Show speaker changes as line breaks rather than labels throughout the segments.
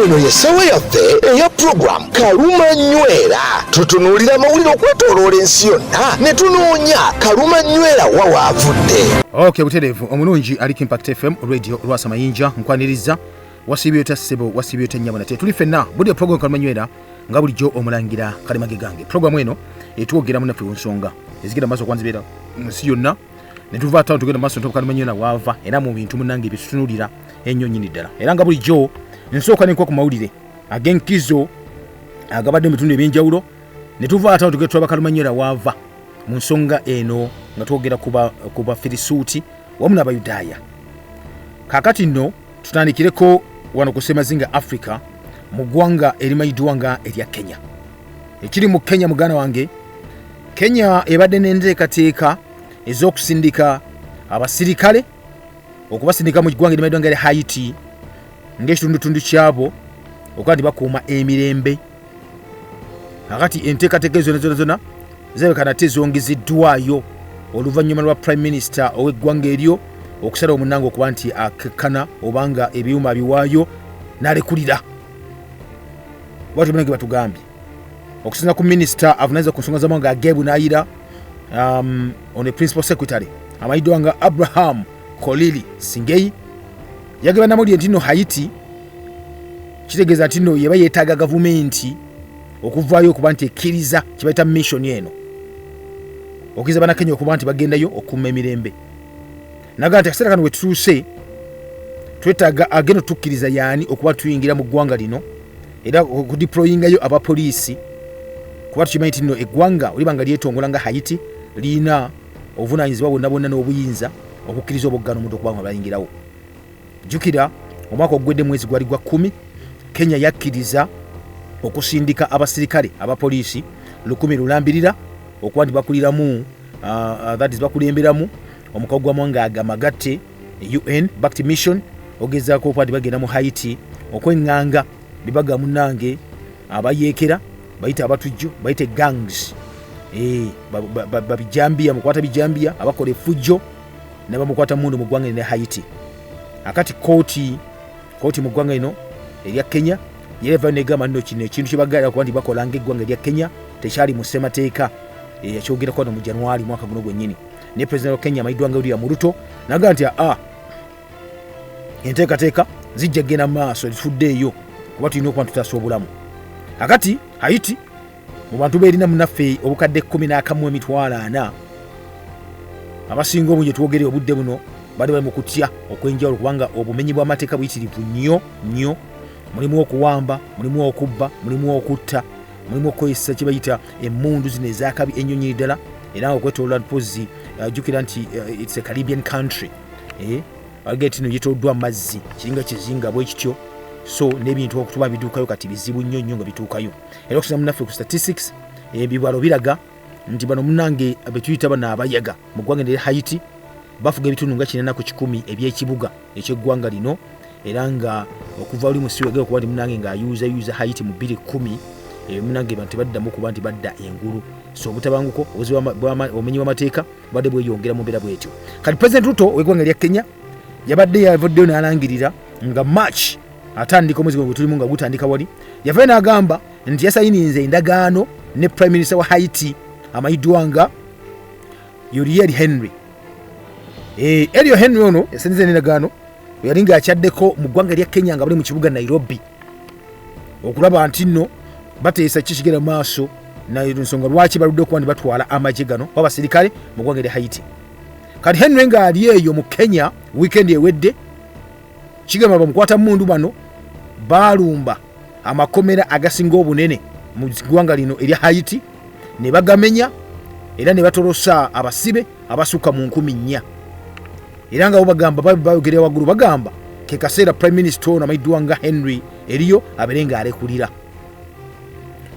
eno yesawa yaffe eya program Kaluma Nywera. Tutunuulira amawulire okwetooloola ensi yonna ne tunoonya Kaluma Nywera wa waavudde.
Okay, butereevu omulungi aliko Impact FM radio Lwasa Mayinja nkwaniriza wasibyota ssebo wasibyota nnyabona tuli ffenna budi program Kaluma Nywera nga bulijjo omulangira Kalimage gange. Program eno etwogera munaffe nsonga ezigenda maaso kwanzibera nsi yonna ne tuva atawo tugenda maaso ntoka Kaluma Nywera waava era mu bintu munange bitutunulira ennyo nnyini ddala era nga bulijjo nsooka nenkuwa ku mawulire ag'enkizo agabadde mu bitundu ebyenjawulo ne tuva atawo tugenda tulaba Kaluma Nywera waava mu nsonga eno nga twogera kuba Firisuuti wamu n'Abayudaaya. Kaakati nno tutandikireko wano ku Semazinga Africa mu ggwanga erimanyiddwa nga erya Kenya. Ekiri mu Kenya muganda wange, Kenya ebadde n'enteekateeka ez'okusindika abasirikale okubasindika mu ggwanga erimanyiddwa nga Haiti ng'ekitundutundu kyabo okuba nti bakuuma emirembe. Kakati enteekateeka ezo zonna zebekana ate zongezeddwayo oluvannyuma lwa Prime Minister ow'eggwanga eryo okusala omunango okuba nti akekana obanga ebyuma biwaayo n'alekulira. Bwatyo munange batugambye okusinza ku Minister avunaanyizibwa ku nsonga z'amawanga Agebu n'ayira on a Principal Secretary amanyiddwa nga Abraham Kolili Singei yagamba namuli nti nno Haiti kitegeeza nti nno yeba yeetaaga gavumenti okuvaayo okuba nti ekkiriza kye bayita mission eno okiriza bannakenya okuba nti bagendayo okuuma emirembe. Naga nti akaseera kano we tutuuse twetaaga agenda tukkiriza yaani okuba tuyingira mu ggwanga lino era okudeployingayo abapoliisi kuba tukimanyi nti nno eggwanga olibanga lyetongola nga Haiti liina obuvunaanyizibwa bonna bonna n'obuyinza okukkiriza obuggano omuntu okuba nga bayingirawo. Jjukira omwaka ogwedde mwezi gwali gwa 10 Kenya yakkiriza okusindika abasirikale abapoliisi 100 lulambirira okuba nti bakuliramu that is bakulemberamu omukago gw'amawanga agamagatte UN backed mission ogezaako okuba nti bagenda mu Haiti okweŋŋanga bibaga munnange abayeekera bayita abatujju bayite gangs babijambiya mukwata bijambiya abakola effujjo ne bamukwata mundu mu ggwanga ne Haiti. Akati kooti mu ggwanga lino erya Kenya yereva negamba nno kino ekintu kye bagala okuba nti bakola ng'eggwanga erya Kenya tekyali mu ssemateeka yakyogerako wano mu January mwaka guno gwennyini. Ne President wa Kenya amanyiddwa nga William Ruto naga nti enteekateeka zijja genda maaso lituddeeyo kuba tulina okuba tutaasa obulamu. Akati Haiti mu bantu beerina munaffe obukadde 11,400 abasinga obungi twogere obudde buno bali bali mu kutya okwenjawulo kubanga obumenyi bw'amateeka buyitirivu nnyo. Mulimu okuwamba, mulimu okubba, mulimu okutta, mulimu okukozesa kye bayita emmundu zino ez'akabi ennyonyi ddala era okwetooloola mpozi jjukira nti it's a Caribbean country. Algeeti no yetoddwa amazzi kiringa kizinga bwe kityo so n'ebintu okutuba biduukayo kati bizibu nnyo nga bituukayo. Era okusinza munaffe ku statistics ebibalo biraga nti bano munnange betuyita bano abayaga mu ggwanga erya Haiti bafuga ebitundu nga 4 ku 10 eby'ekibuga eky'eggwanga lino era nga okuva oli musiwege okuba nti munnange ng'ayuza Haiti mu 2010 munnange bantu baddamu kuba nti badda engulu so obutabanguko obumenyi bw'amateeka badde bweyongera mu mbeera bwetyo. Kati President Ruto w'eggwanga erya Kenya yabadde yavuddeyo n'alangirira nga March atandika omwezi gwe tulimu nga gutandika wali yavayo n'agamba nti yasayininze endagaano ne Prime Minister wa Haiti amanyiddwa nga Ariel Henry. Ariel Henry ono yasayininze endagaano yali ng'akyaddeko mu ggwanga erya Kenya nga bali mu kibuga Nairobi okulaba nti nno bateesa kikigera maaso nsonga lwaki baludde okuba nti batwala amagye gano w'abasirikale mu ggwanga erya Haiti. Kati Henry ng'ali eyo mu Kenya weekend ewedde kigamba bamukwata mundu bano baalumba amakomera agasinga obunene mu ggwanga lino erya Haiti ne bagamenya era ne batolosa abasibe abasuka mu 10,000 era nga bo bagamba bayogerera waggulu bagamba ke kaseera Prime Minister ono amanyiddwa nga Henry eriyo abeere ng'alekulira.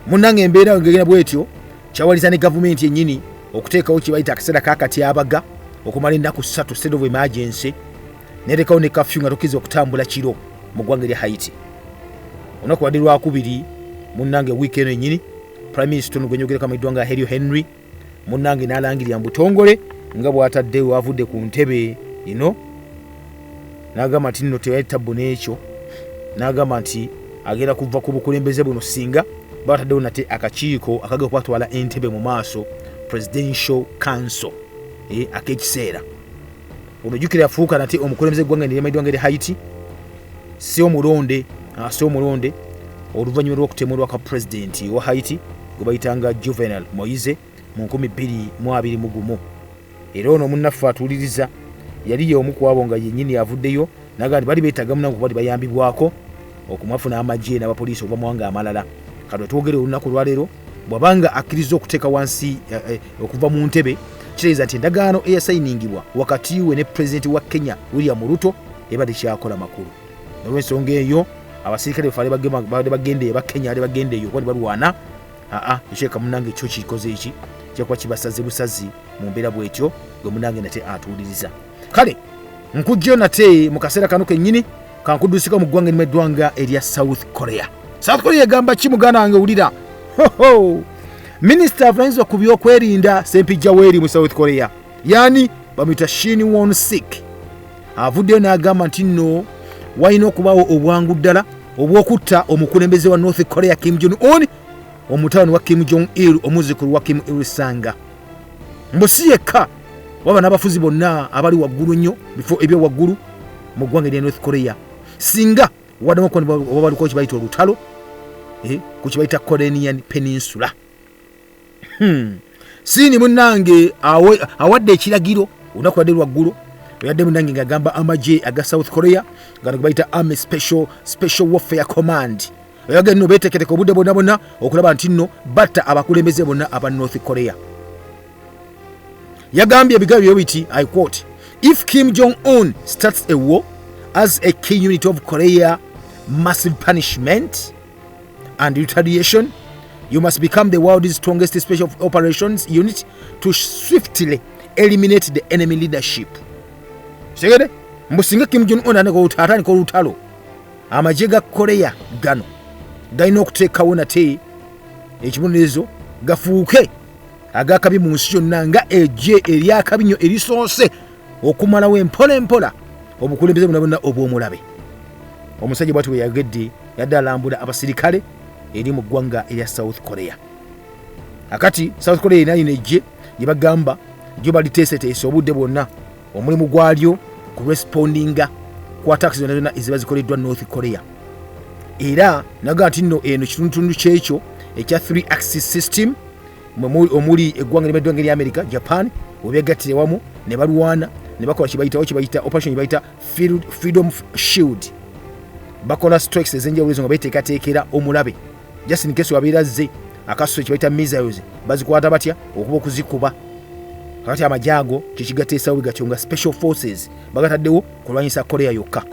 Munnange embeera ngegenda bwetyo kyawaliza ne gavumenti yennyini okuteekawo kye bayita akaseera kaakatyabaga okumala ennaku 3 state of emergency nerekawo ne kafyu nga tokkiza okutambula kiro mu ggwanga erya Haiti. Olunaku lwadde lwakubiri munnange wiiki eno yennyini Prime Minister ono gwenyogerako amanyiddwa nga Ariel Henry munnange n'alangirira mu butongole nga bw'ataddewo avudde ku ntebe ino n'agamba nti nno tewali tabbu n'ekyo n'agamba nti agenda kuva ku bukulembeze buno singa bataddewo nate akakiiko akagenda kwatwala Entebbe mu maaso Presidential Council ak'ekiseera ono jjukira yafuuka nate omukulembeze gw'eggwanga ery'amaidwanga eri Haiti si omulonde oluvannyuma lw'okutemulwa kwa pulezidenti wa Haiti gwe bayitanga Juvenal Moise mu 2021 era ono munnaffe atuuliriza yali y'omu ku abo nga yennyini avuddeyo naga nti bali beetaaga munaku kuba bayambibwako okumwafuna amagye n'abapoliisi okuva mu mawanga amalala kati twogere olunaku lwaleero bw'abanga akkiriza okuteeka wansi okuva mu ntebe kitegeeza nti endagaano eyasayiningibwa wakati we ne pulezidenti wa Kenya William Ruto eba tekyakola makulu olw'ensonga eyo abasirikale baali bagendeeyo bakenya ali bagendeeyo kuba balwana ekyeka munange ekyo kikoze eki kyakuba kibasaze busazi mu mbeera bwetyo gwe munange nate atuuliriza kale nkujjayo nate mu kaseera kano kennyini kankudusika mu ggwanga erimu eddwanga erya South Korea egamba ki muganda wange wulira minisita avunanyizibwa ku byokwerinda Sempijja Weeri mu South Korea yani bamuyita Shin Won-sik avuddeyo n'agamba nti nno walina okubaawo obwangu ddala obw'okutta omukulembeze wa North Korea Kim Jong-un omutawani wa Kim Jong-il omuzukulu wa Kim Il-sung mbu si yekka waba n'abafuzi bonna abali waggulu nnyo bifo ebyowaggulu mu ggwanga erya North Korea singa waddemu oba baliko kibayita olutalo ku kibayita Korean Peninsula siini munnange awadde ekiragiro olunaku wadde lwaggulu oyadde munnange ng'agamba amagye aga South Korea gano gebayita Army Special Warfare Command oyaga nno beeteeketeeka obudde bonna bonna okulaba nti nno batta abakulembeze bonna aba North Korea yagambye ebigambo byo biti I quote if Kim Jong-un starts a war as a key unit of Korea massive punishment and retaliation you must become the world's strongest special operations unit to swiftly eliminate the enemy leadership segede mbusinga Kim Jong-un atandika olutalo amagye ga Korea gano galina okuteekawo nate ekibonerezo gafuuke agakabi mu nsi yonna nga ejje eryakabinyo erisoose okumalawo empola obukulembeze bonna bonna obw'omulabe omusajja bwati we yagedde yadde alambula abasirikale eri mu ggwanga erya South Korea akati South Korea erina ejje gye bagamba gyo baliteeseteese obudde bwonna omulimu gwalyo ku respondinga ku attacks zonna zonna eziba zikoleddwa North Korea era naga nti nno eno kitundutundu kyekyo ekya 3-axis system omuli eggwanga limeddwanga eri America Japan webyegattire wamu ne balwana ne bakola kibayita operation kibayita Freedom Shield bakola strikes ezenjawulo ezo nga beteekateekera omulabe just in case wabeera zze akasuso kibayita missiles bazikwata batya okuba okuzikuba kakati amajago kikigateesawo gatyo nga special forces bagataddewo kulwanyisa Korea yokka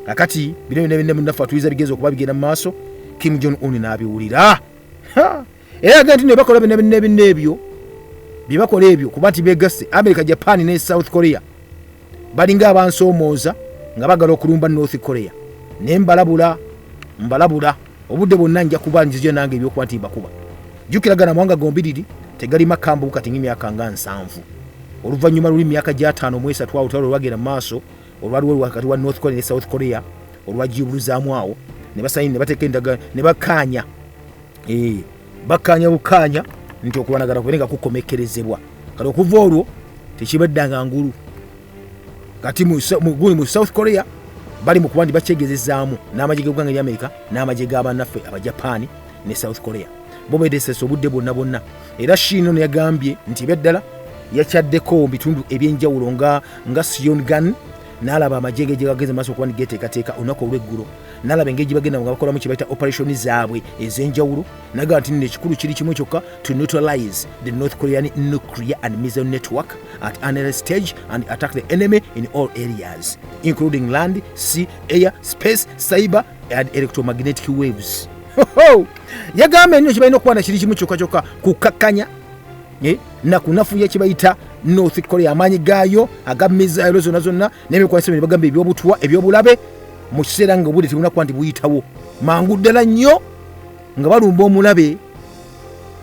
kakati bino byonna munnafu atuliza bigezo okuba bigenda mu maaso Kim Jong-un n'abiwulira era agamba nti ne bakola bino ebyo bye bakola ebyo kuba nti beegasse America Japan ne South Korea balinga abansoomooza nga bagala okulumba North Korea ne mbalabula obudde bwonna nja kuba nzizo nange ebyokuba nti bakuba jjukiragana amawanga gombiriri tegali makambu kati ng'emyaka nga 7 oluvannyuma luli myaka gya 5 mu 3 olutalo lwagenda mu maaso olwaliwo wakati wa North Korea ne South Korea olwagibuluzaamu awo ne basayini ne bateeka endagaano ne bakaanya bukanya nti okulwanagana kubenga kukomekerezebwa kati okuva olwo tekibaddanga ngulu kati mu South Korea bali mu kuba ndi bakyegezezaamu n'amagye g'eggwanga erya America n'amagye g'abannaffe Abajapani ne South Korea bo beeteesesa obudde bonna era Shino ne yagambye nti beddala yakyaddeko mu bitundu ebyenjawulo nga Pyongyang n'alaba amagye ge gageze maaso okuba nigeteekateeka olunaku olw'eggulo n'alaba engeri gye bagenda nga bakolamu kye bayita operation zaabwe ez'enjawulo n'agamba nti ekikulu kiri kimu kyokka to neutralize the North Korean nuclear and missile network at an early stage and attack the enemy in all areas including land, sea, air, space, cyber and electromagnetic waves. Yagamba nnyo kye balina okuba na kiri kimu kyokka kukakkanya na kunafuya kye bayita North Korea amaanyi gaayo aga missiles zonna n'ebikwanisibwa ne bagamba ebyobutwa ebyobulabe mu kiseera nga obudde tebunakuba nti buyitawo mangu ddala nnyo nga balumba omulabe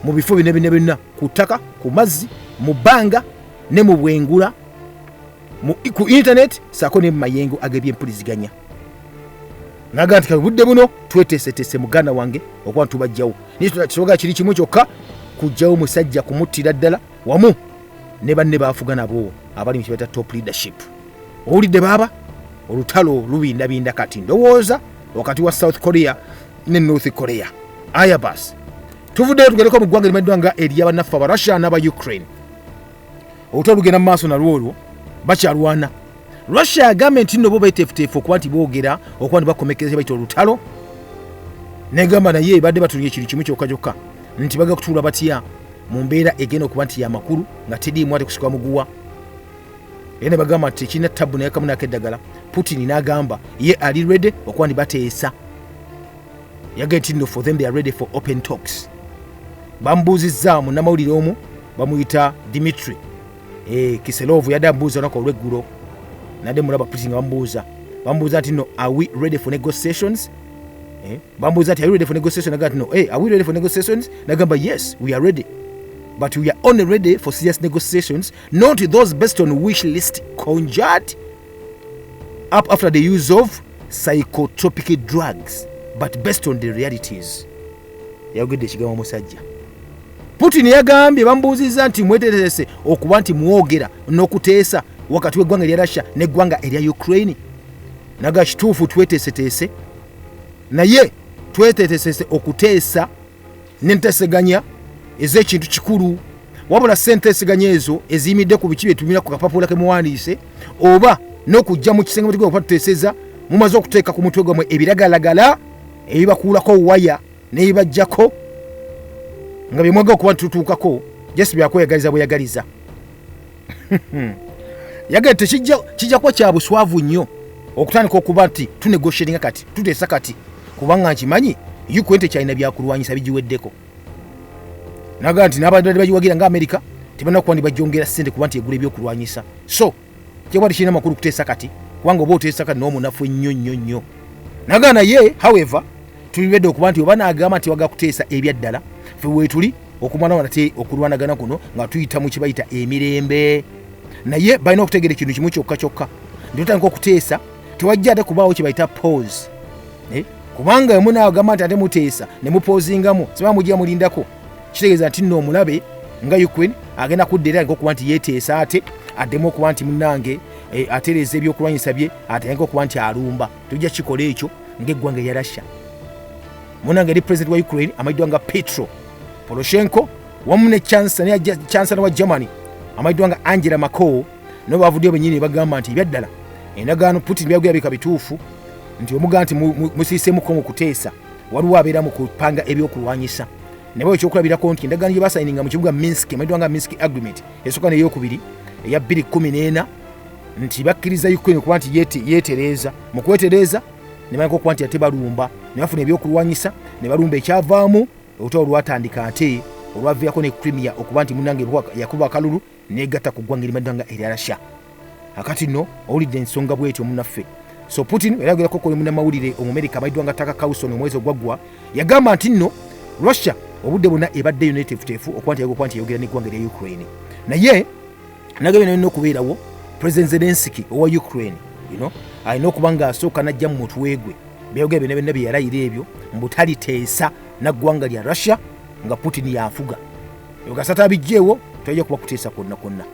mu bifo byonna ku ttaka ku mazzi mu bbanga ne mu bwengula ku internet saako ne mu mayengo ag'ebyempuliziganya naga nti budde buno tweteeseteese muganda wange okuba tubajjawo nisoga kiri kimu kyokka kujjawo musajja kumuttira ddala wamu ne banne baafuga nabo abali mu kibata top leadership. Owulidde baaba olutalo lubindabinda kati ndowooza wakati wa South Korea ne North Korea. Aya basi tuvuddeyo tugereko mu ggwanga limanyiddwa nga ery'abannaffe aba Russia n'aba Ukraine. Olutalo lugenda mu maaso nalwo olwo bakyalwana. Russia agambye nti nno bo beeteefuteefu okuba nti boogera okuba nti bakomekkereza bayita olutalo. Negamba naye badde batulinye kiri kimu kyokka nti baga kutuula batya mu mbeera egenda okuba nti y'amakulu nga tediimu ate kusikwa muguwa. Era ne bagamba nti tekirina tabu naye kamu n'akeddagala. Putin n'agamba ye ali ready okuba nti bateesa. Yagambye nti nno for them they are ready for open talks. Bambuuzizza munnamawulire omu bamuyita Dimitri Kiselov yadde ambuuza olunaku olw'eggulo nadde mulaba Putin nga bambuuza nti no are we ready for negotiations? Bambuuza nti are you ready for negotiations? Nagamba no are we ready for negotiations? Nagamba yes we are ready, but we are only ready for serious negotiations, not those based on wish list conjured up after the use of psychotropic drugs, but based on the realities. Yagudde ekigambo omusajja. Putin yagambye bambuuzizza nti mwetereese okuba nti mwogera n'okuteesa wakati w'eggwanga erya Russia n'eggwanga erya Ukraine. Naga kituufu tweteeseteese naye tweteeseteese okuteesa n'enteeseganya ez'ekintu kikulu, wabula senteeseganya ezo eziyimidde ku biki byetumira ku kapapula ke muwandiise oba n'okujja mu kisenge mutigwa okuba tuteeseza mumaze okuteeka ku mutwe gwammwe ebiragalagala ebibakuulako waya n'ebibajjako nga bye mwagala okuba tutuukako jesi byakweyagaliza bweyagaliza. Yagala tekijja kuba kya buswavu nnyo okutandika okuba nti tunegotiatinga kati tuteesa kati kubanga nkimanyi Ukraine tekyalina byakulwanyisa bigiweddeko. Naga nti n'abadde bagiwagira nga Amerika tebalina kuba bajongera ssente kuba nti egula ebyokulwanyisa. So kyekuba tekirina makulu kuteesa kati kubanga oba oteesa kati n'omunafu ennyo. Naga naye however tulibedde okuba nti oba n'agamba nti waga kuteesa ebyaddala ffe weetuli okumala nate okulwanagana kuno nga tuyita mu kibayita emirembe. Naye balina okutegeera ekintu kimu kyokka nditandika okuteesa tewajja ate kubaawo kibayita pause. Kubanga munaagamba nti ate muteesa ne mupoozingamu siba mujja mulindako kitegeeza nti nno omulabe nga Ukraine agenda kuddeera okuba nti yeeteesa ate addemu okuba nti munnange atereeza ebyokulwanyisa bye atandika okuba nti alumba. Tujja kikola ekyo ng'eggwanga erya Russia. Munnange eri president wa Ukraine amayiddwa nga Petro Poroshenko wamu ne chancellor wa Germany amayiddwa nga Angela Merkel no bavuddeyo bennyini bagamba nti ebyaddala endagaano Putin byagula bika bituufu nti omuga nti musiiseemuko mu kuteesa waliwo abeera mu kupanga ebyokulwanyisa ne bwe ekyokulabirako nti endagaano gye basayininga mu kibuga Minsk amayiddwa nga Minsk agreement esooka n'eyokubiri eya 2014 nti bakkiriza Ukraine okuba nti yeetereeza mu kwetereeza ne baleka okuba nti ate balumba ne bafuna ebyokulwanyisa ne balumba ekyavaamu olutalo lwatandika ate olwaviirako ne Crimea okuba nti munnange yakuba akalulu negatta ku ggwanga erimanyiddwa nga erya Russia. Akati nno owulidde ensonga bwetyo munnaffe. So Putin era agerako ko munnamawulire Omumerika amayiddwa nga Tucker Carlson omwezi ogwaggwa yagamba nti nno Russia obudde bwonna ebadde yunateefuteefu okuba nti yayogera n'eggwanga erya Ukraine. Naye nagambye nalina okubeerawo President Zelensky owa Ukraine alina okuba ng'asooka n'ajja mu mutwe gwe byayogera byonna byonna bye yalayira ebyo mbutaliteesa naggwanga lya Russia nga Putin yafuga. Yogasata abijjeewo tajja kuba kuteesa konna.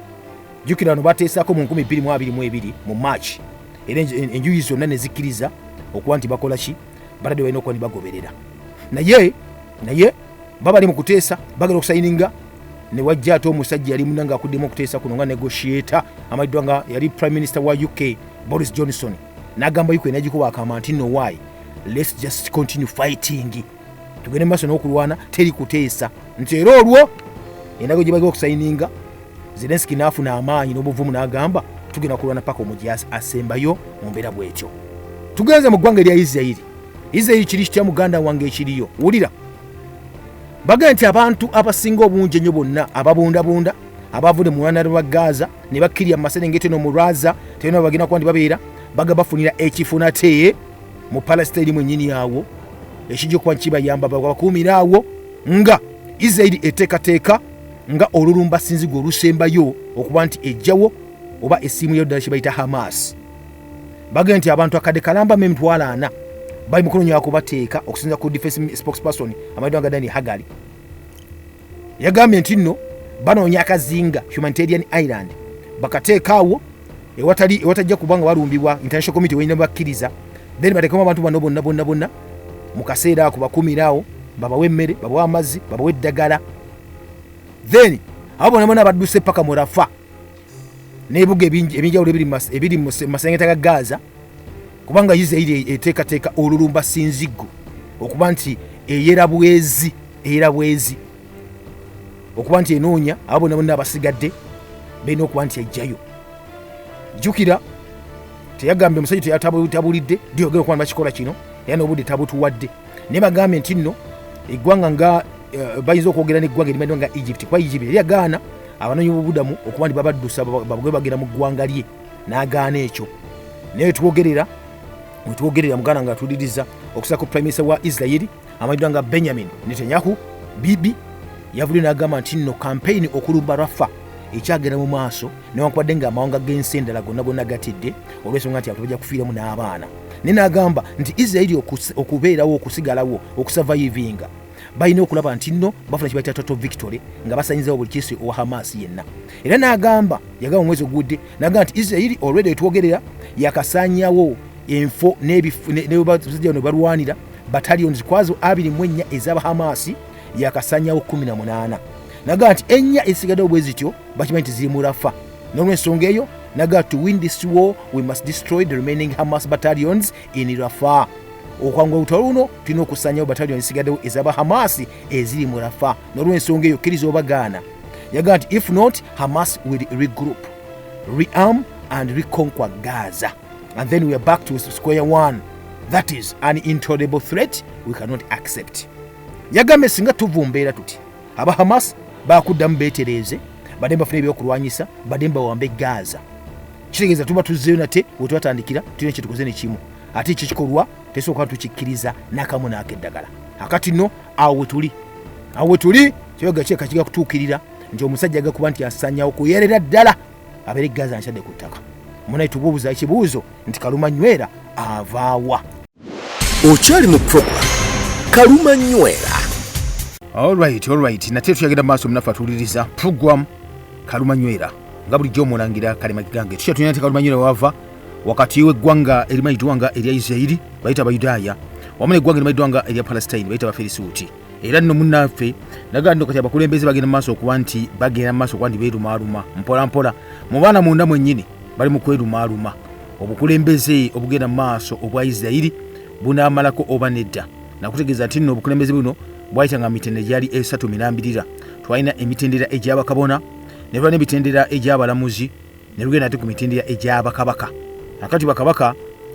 Jjukira bano bateesako mu 2022 mu March era enjuyi zonna ne zikkiriza okuba nti bakola ki baladde balina okuba bagoberera. Naye babali mu kuteesa bagala okusayininga ne wajja ate omusajja yali munanga akuddemu okuteesa kuno nga negotiator amayiddwa nga yali Prime Minister wa UK Boris Johnson n'agamba Ukraine agikuba akama nti no why let's just continue fighting tugende maaso n'okulwana teri kuteesa nti era olwo endago gye bagala okusayininga Zelensky n'afuna amaanyi n'obuvumu n'agamba tugenda kulwana paka omugi asembayo mu mbeera bwetyo. Tugenze mu ggwanga erya Israeli kiri kitya muganda wange ekiriyo wulira bagamba nti abantu abasinga obungi ennyo bonna ababundabunda abavudde mu lwana lwa Gaza ne bakkirya mu maserengete n'omulwaza tena bagenda kuba nti babeera baga bafunira ekifuna te mu Palestine mwennyini awo ekijja okuba kibayamba bakuumira awo nga Israeli eteekateeka nga olulumba sinzigo olusembayo okuba nti ejjawo oba essimu yo ddala kibayita Hamas. Bagamba nti abantu akadde kalamba 40 bali mukono nyako bateeka okusinza ku defense spokesperson amaidwa gadani Hagali yagambye nti nno banoonya akazinga humanitarian island bakateekaawo ewatajja kubanga balumbibwa international committee wenyina bakkiriza then bateekemu abantu bano bonna mu kaseera ako bakumiraawo babawe emmere babawe amazzi babawe eddagala then abo bonna badduse paka mu Rafa n'ebibuga ebinjawulo ebiri mu masengeta ga Gaza kubanga Israel eteekateeka olulumba sinzigo okuba nti eyera bwezi okuba nti enoonya abo bonna abasigadde balina okuba nti ejjayo. Jjukira teyagambye omusajja teyatabulidde dyogera okuba bakikola kino era n'obudde tabutuwadde naye bagambye nti nno eggwanga nga bayinza okwogera n'eggwanga erimanyiddwa nga Egypt kuba Egypt yali yagaana abanoonyiboobubudamu okuba nti babaddusa babwe bagenda mu ggwanga lye n'agaana ekyo. Naye wetwogerera muganda nga atuliriza okusaka ku prime minister wa Israel amanyiddwa nga Benjamin Netanyahu Bibi yavudde n'agamba nti nno campaign okulumba Rafa ekyagenda mu maaso newankubadde nga amawanga g'ensi endala gonna gatidde olw'ensonga nti abantu bajja kufiiramu n'abaana. Naye n'agamba nti Israel okubeerawo okusigalawo okusavaivinga balina okulaba nti nno bafuna kibaita total victory nga basanyizawo buli kiisi owa Hamas yenna. Era n'agamba yagamba omwezi ogudde n'agamba nti Israel already etwogerera yakasanyawo enfo n'ebazijja ne balwanira battalions kwazo 24 ez'aba Hamas yakasanyawo 18. N'agamba nti ennya ezisigaddewo bwe zityo bakimanyi nti ziri mu Rafa. N'olw'ensonga eyo n'agamba to win this war we must destroy the remaining Hamas battalions in Rafa. Okwangula olutalo luno tulina okusanyawo battalion ezisigaddewo ez'aba Hamas eziri mu Rafa. N'olw'ensonga eyo kkiriza obagaana. Yagamba nti if not Hamas will regroup, rearm and reconquer Gaza and then we are back to square one. That is an intolerable threat we cannot accept. Yagambye singa tuvumbeera tuti aba Hamas bakuddamu beetereeze badde bafuna ebyokulwanyisa badde bawambe Gaza kitegeeza tuba tuzzeyo nate wetwatandikira tulina kyetukoze ne kimu ate ekikikolwa tesooka tukikkiriza n'akamu n'akeddagala. Akati nno awo wetuli kyoga kyeka kiga kutuukirira nti omusajja agakuba nti asanyawo kuyerera ddala abeere Gaza nkyadde ku ttaka. Munaye tubuubuza ekibuuzo nti Kalumanywera avaawa?
Okyali mu program Kalumanywera.
Alright. Nate tuyagenda maaso munafu atuliriza program Kalumanywera nga bulijjo omulangira Kalema Kigange tukyatunyana nti Kalumanywera wava wakati w'eggwanga erimanyiddwa nga erya Israeli bayita Abayudaaya wamu n'eggwanga erimanyiddwa nga erya Palestine bayita Bafirisuuti. Era nno munnaffe nagamba nti kati abakulembeze bagenda maaso okuba nti beerumaaluma mpola mu baana munda mwennyini bali mu kwerumaaluma. Obukulembeze obugenda maaso obwa Israeli bunaamalako oba nedda. Nakutegeeza nti nno obukulembeze buno bwayitanga mitendera gyali 3 twalina emitendera egy'abakabona ne tulina emitendera egy'abalamuzi ne lugenda ate ku mitendera egy'abakabaka. Akati bakabaka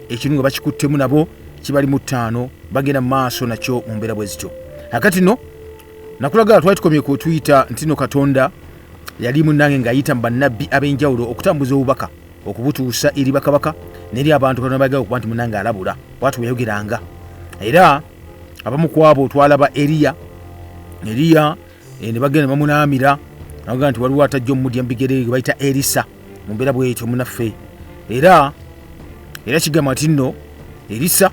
ekirungo bakikuttemu nabo kibali mu 5 bagenda maaso nakyo mu mbeera bwe zityo. Akati no nakulaga twali tukomye ku Twitter nti no Katonda yali munnange ng'ayita mu bannabbi ab'enjawulo okutambuza obubaka okubutuusa eri bakabaka n'eri abantu Katonda bagala okuba nti munnange alabula bwatu yayogeranga. Era abamu ku abo twalaba Eriya ne bagenda bamunaamira naga nti waliwo atajja omudya mu bigere bayita Elisa mu mbeera bwetyo munaffe. Era kigamba nti nno Elisa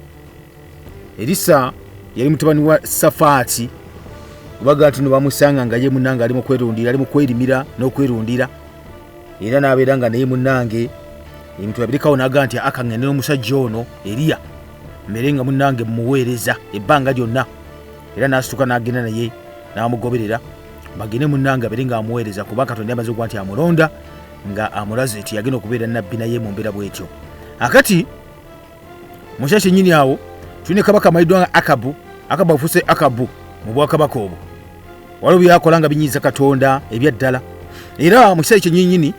yali mutabani wa Safaati baga nti no bamusanga nga ye munnange ali mu kwerundira ali mu kwerimira n'okwerundira. Era n'abeera nga naye munnange emitwe yabirikawo naga nti akangende n'omusajja ono Eriya mmere nga munnange mumuweereza ebbanga lyonna. Era n'asituka n'agenda naye n'amugoberera bagende munnange abeere nga amuweereza kuba Katonda yamaze okuba nti amulonda nga amulaze nti yagenda okubeera nabbi naye mu mbeera bwetyo. Akati mukyala kyennyini awo tulina kabaka amanyiddwa nga Akabu afuuse Akabu mu bwakabaka obwo waliwo byakola nga binyiiza Katonda ebyaddala. Era mu kiseera kyennyini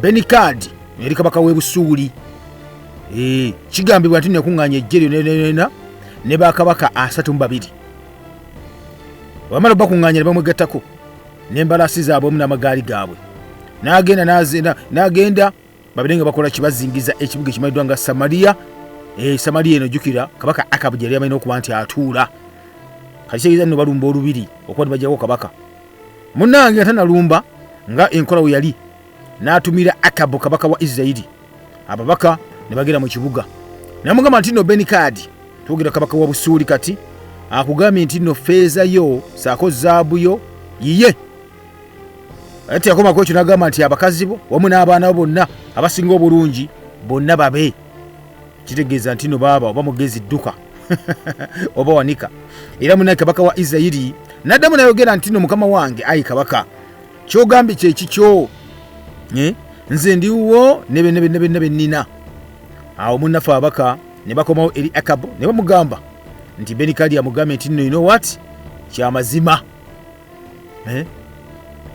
BEN-HADAD yali kabaka w'e Busuuli. Kigambibwa nti nekuŋŋaanya ejje ne bakabaka 32 bamala bakuŋŋaanya ne bamwegattako n'embalaasi zaabwe omu n'amagaali gaabwe n'agenda babire nga bakola kibazingiza ekibuga ekimanyiddwa nga Samaliya. Samaliya eno jjukira kabaka Akabu yali amalina okuba nti atuula kati kitegeeza nno balumba olubiri okuba nti bajjako kabaka munnange atanalumba nga enkola we yali n'atumira Akabu kabaka wa Isirayiri ababaka ne bagenda mu kibuga namugamba nti nno BEN-HADAD twogera kabaka wa Busuuli kati akugambye nti nno feeza yo saako zaabu yo yiye ate yakoma kwekyo n'agamba nti abakazi bo wamu n'abaana bo bonna abasinga obulungi bonna babe kitegeeza nti nno baaba oba mugezi dduka oba wanika era munaye kabaka wa Isirayiri n'addamu n'ayogera nti nno mukama wange ayi kabaka kyogambye kyekikyo nze ndiwo nebe nnina awo munnaffe ababaka ne bakomawo eri Akabu ne bamugamba nti Ben-HADAD amugambye nti nno you know what kyamazima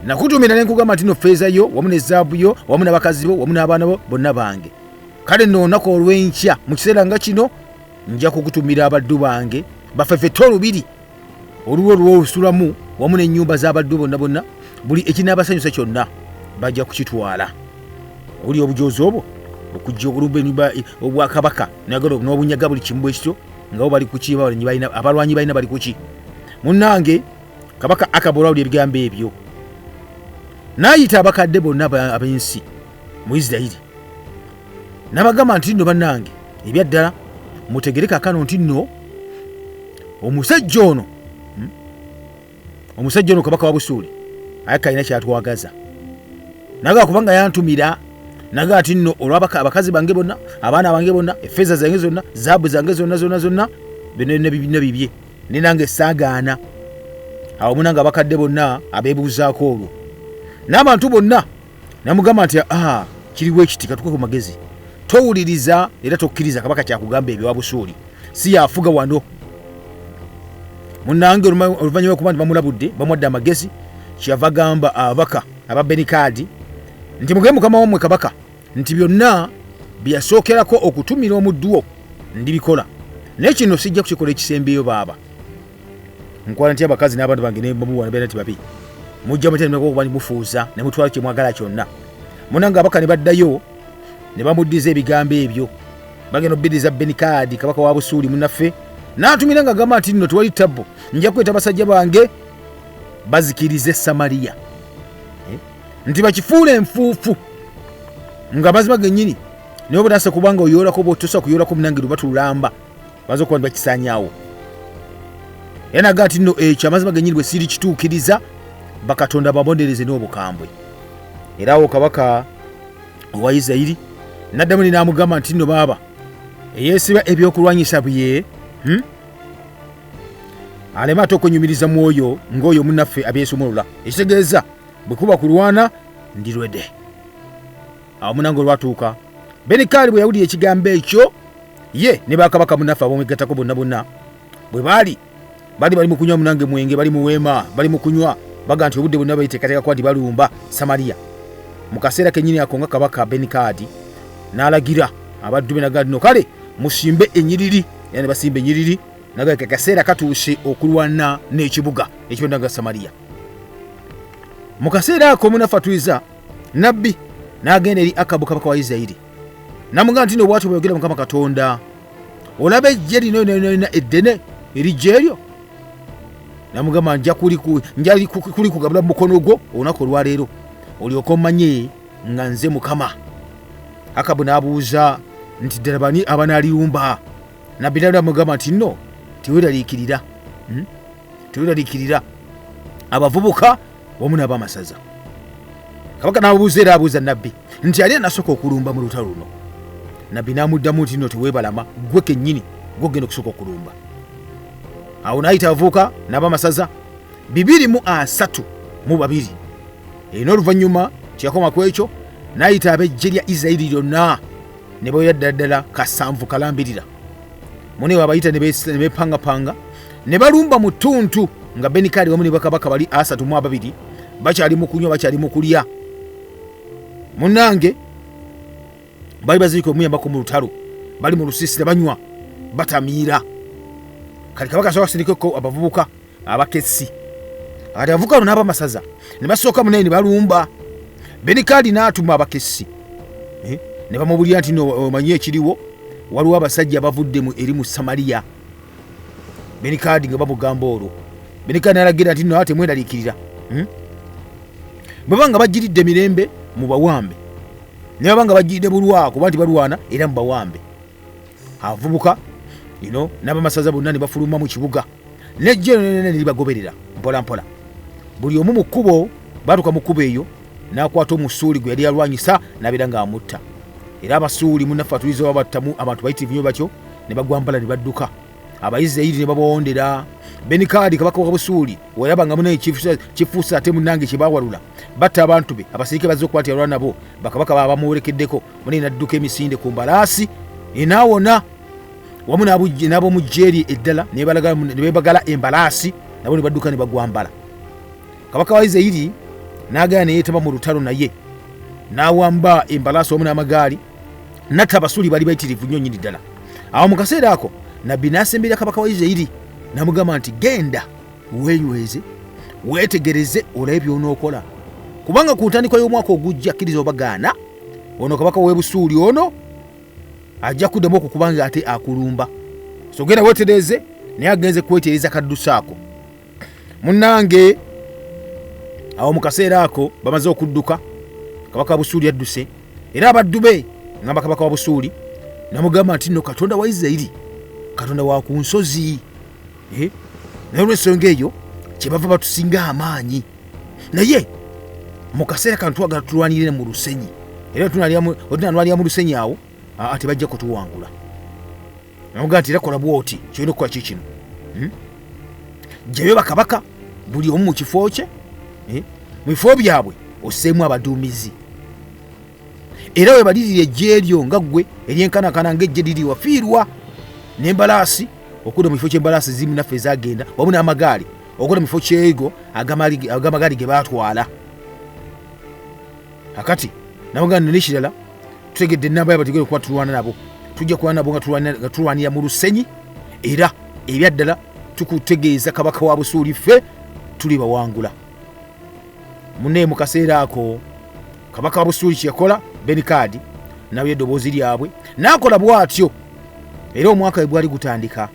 nakutumira nenkugamba nti nno feeza yo wamu ne zaabu yo wamu n'abakazi bo wamu n'abaana bo bonna bange kale nno olunaku olw'enkya mu kiseera nga kino nja kukutumira abaddu bange bafefete olubiri oluwo olw'olusulamu wamu n'ennyumba z'abaddu bonna buli ekinaabasanyusa kyonna bajja kukitwala oli obujoozi obwo okujja okulumba ennyumba obwakabaka n'obunyaga buli kimu bwekityo nga bo bali kuki abalwanyi balina bali kuki munnange kabaka Akabu olwawulira ebigambo ebyo n'ayita abakadde bonna ab'ensi mu Isirayiri n'abagamba nti nno bannange ebyaddala mutegere kaakano nti nno omusajja ono kabaka wa Busuuli aye kalina kyatwagaza naga kubanga yantumira naga ati nno olwabaka abakazi bange bonna abaana bange bonna effeeza zange zonna zaabu zange zonna bino bibye ninange saagaana awo munanga abakadde bonna abeebuuzaako olwo n'abantu bonna namugamba nti kiriwo ekiti katuke ku magezi towuliriza era tokkiriza kabaka kyakugamba ebyo wa Busuuli si yafuga wano munnange oluvannyuma kuba nti bamulabudde bamwadde amagezi kyava gamba ababaka aba Ben-HADAD nti mugende mukama wammwe kabaka nti byonna byasookerako okutumira omudduwo ndibikola naye kino sijja kukikola ekisembeyo baaba nkwala nti abakazi n'abantu bange nebamuwana beera nti babi mujja mutenemukuba mufuuza ne mutwala kye mwagala kyonna munanga abaka ne baddayo ne bamuddiza ebigambo ebyo bagenda obbiriza Ben-HADAD kabaka wa Busuuli munnaffe n'atumira nga agamba nti nno tewali ttabbo nja kweta abasajja bange bazikirize Samaliya nti bakifuula enfuufu nga mazima gennyini naye obutasa kubanga oyoolako bwotosa kuyoolako munange luba tulamba baza okuba nti bakisaanyaawo era naga nti nno ekyo amazima gennyini bwe siri kituukiriza bakatonda babondereze n'obukambwe era awo kabaka owa Isirayiri n'addamu n'amugamba nti nno baaba eyeesiba ebyokulwanyisa bye aleme ate okunyumiriza mwoyo ng'oyo munnaffe abyesumulula ekitegeeza bwe kuba kulwana ndirwedde awo munange olwatuuka Ben-HADAD bwe yawulira ekigambo ekyo ye ne bakabaka munnaffe ab'omugattako bonna bwe bali mu kunywa munange mwenge bali mu weema bali mu kunywa baga nti obudde bonna bayiteekateeka kuba nti balumba Samaliya mu kaseera kennyini ako nga kabaka Ben-HADAD n'alagira abaddu be naga nno kale musimbe ennyiriri era ne basimba ennyiriri naga kaseera katuuse okulwana n'ekibuga ekibondaga Samaliya mu kaseera ako munnaffe atuliza nabbi n'agenda eri Akabu kabaka wa Isirayiri namugamba nti nno bw'atyo bw'ayogera Mukama Katonda olaba ejje lino eddene erijja eryo namugamba njali kuli kugabula mu mukono gwo olunaku olwaleero olyoka omanye nga nze Mukama. Akabu n'abuuza nti ddala bani abanaaliyumba nabbi n'amugamba nti nno teweeraliikirira abavubuka wamu n'abamasaza. Kabaka n'abuuza era abuuza nabbi nti ali anasooka okulumba mu lutalo luno. Nabbi n'amuddamu nti nno teweebalama gwe kennyini gw'ogenda okusooka okulumba. Awo n'ayita abavubuka n'abamasaza 232 n'oluvannyuma kyakoma ku ekyo n'ayita ab'eggye lya Isirayiri lyonna ne boyera ddala 7 kalambirira. Mune abayita ne beepangapanga ne balumba mu ttuntu nga Ben-HADAD wamu ne bakabaka bali 32 bakyali mu kunywa bakyali mu kulya. Munnange bali bazirika omuyambako mu lutalo bali mu lusiisira banywa batamiira. Kali kabaka soka sindikeko abavubuka abakessi ati abavubuka bano n'abamasaza ne basooka munaye ne balumba. Ben-HADAD n'atuma abakessi ne bamubulira nti omanye ekiriwo waliwo abasajja bavudde eri mu Samaliya. Ben-HADAD nga babugamba olwo Ben-HADAD n'alagira nti nno ate mweraliikirira bwe banga bajiridde mirembe mu bawambe ne babanga bajiridde bulwa kuba nti balwana era mu bawambe. Abavubuka n'abamasaza bonna ne bafuluma mu kibuga nejje ne libagoberera mpola mpola. Buli omu mu kkubo batuka mu kkubo eyo n'akwata omusuuli gwe yali yalwanyisa n'abeera ng'amutta. Era abasuuli munnaffe atuliza babattamu abantu bayitirivu nnyo batyo ne bagwambala ne badduka. Abayisirayiri ne babawondera. BEN-HADAD kabaka wa Busuuli wayaba nga munaye kifuusa ate munnange kye baawalula batta abantu be abasirike bazze okukwatira nabo bakabaka babamuwerekeddeko munaye n'adduka emisinde ku mbalaasi enaawona wamu n'ab'omu jeeri eddala ne beebagala embalaasi nabo ne badduka ne bagwambala. Kabaka wa Isirayiri n'agenda ne yeetaba mu lutalo naye n'awamba embalaasi wamu n'amagaali n'atta abasuuli bali bayitirivu nnyo nnyini ddala. Awo mu kaseera ako nabbi n'asembera kabaka wa Isirayiri n'amugamba nti genda weeyweze weetegereze olabe by'onookola kubanga ku ntandikwa y'omwaka ogujja akkiriza obagaana ono kabaka w'e Busuuli ono ajja kuddamu okukubanga ate akulumba. So genda weetereze naye agenze kwetereza kaddusa ako. Munnange awo mu kaseera ako bamaze okudduka kabaka wa Busuuli adduse era abaddu be ngamba kabaka wa Busuuli n'amugamba nti nno Katonda wa Isirayiri Katonda wa ku nsozi naye olw'ensonga eyo kyebava batusinga amaanyi naye mu kaseera kano twagala tulwanirire mu lusenyi era tunalwanira mu lusenyi awo tebajja kutuwangula. Namugaa nti era kola bwoti kyolina okukola kikino gyeyo bakabaka buli omu mu kifo kye mu bifo byabwe osseemu abaduumizi era webalirira ejje eryo nga ggwe eryenkanakana ng'ejje liri wafiirwa n'embalaasi okudda mu kifo ky'embalaasi zimu naffe ezagenda wamu n'amagaali okudda mu kifo kyego ag'amagaali ge baatwala. Akati nabaganda n'ekirala tutegedde ennamba y'abategere okuba tulwana nabo tujja kulwana nabo nga tulwanira mu lusenyi era ebyaddala tukutegeeza kabaka wa Busuuli ffe tuli bawangula. Munne mu kaseera ako kabaka wa Busuuli kye yakola BEN-HADAD nawe eddoboozi lyabwe n'akola bw'atyo era omwaka we bwali gutandika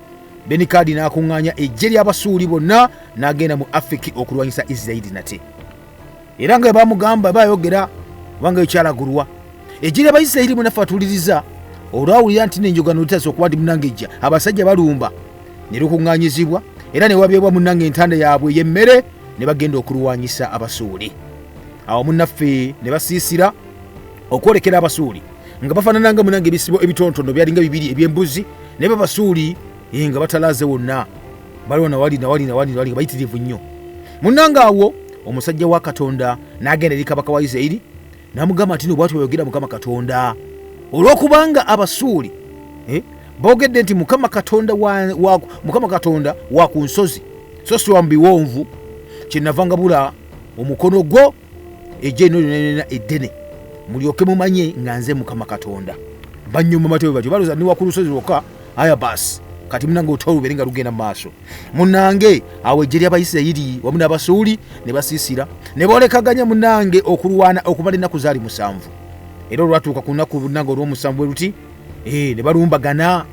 BEN-HADAD n'akuŋŋaanya ejje ly'Abasuuli bonna n'agenda mu Afiki okulwanyisa Isirayiri nate. Era nga bamugamba bayogera kubanga ekyalagulwa ejje ly'Abayisirayiri munaffe atuliriza olwawulira nti n'enjogano litaasa okuba nti munnange ejja abasajja balumba ne lukuŋŋaanyizibwa era ne wabyebwa munnange entanda yaabwe y'emmere ne bagenda okulwanyisa Abasuuli. Awo munnaffe ne basiisira okwolekera Abasuuli nga bafaanananga munnange ebisibo ebitontono byalinga bibiri eby'embuzi ne b'Abasuuli nga batalaaze wonna baliwo nawali bayitirivu nnyo. Munnange awo omusajja wa Katonda n'agenda eri kabaka wa Isirayiri n'amugamba nti bw'atyo bw'ayogera Mukama Katonda olw'okubanga Abasuuli boogedde nti Mukama Katonda wa ku nsozi so si wa mu biwonvu kyenava ngabula omukono gwo ejje lyonna eddene mulyoke mumanye nga nze Mukama Katonda. Bannyuma mateo batyo balooza ni wakulu lusozi lwokka aya basi kati munange otolubere nga lugenda mu maaso. Munnange awo ejje ly'Abayisirayiri wamu n'Abasuuli ne basiisira ne boolekaganya munnange okulwana okumala ennaku zaali 7 era olwatuuka ku nnaku munnange olw'omusanvu luti ne balumbagana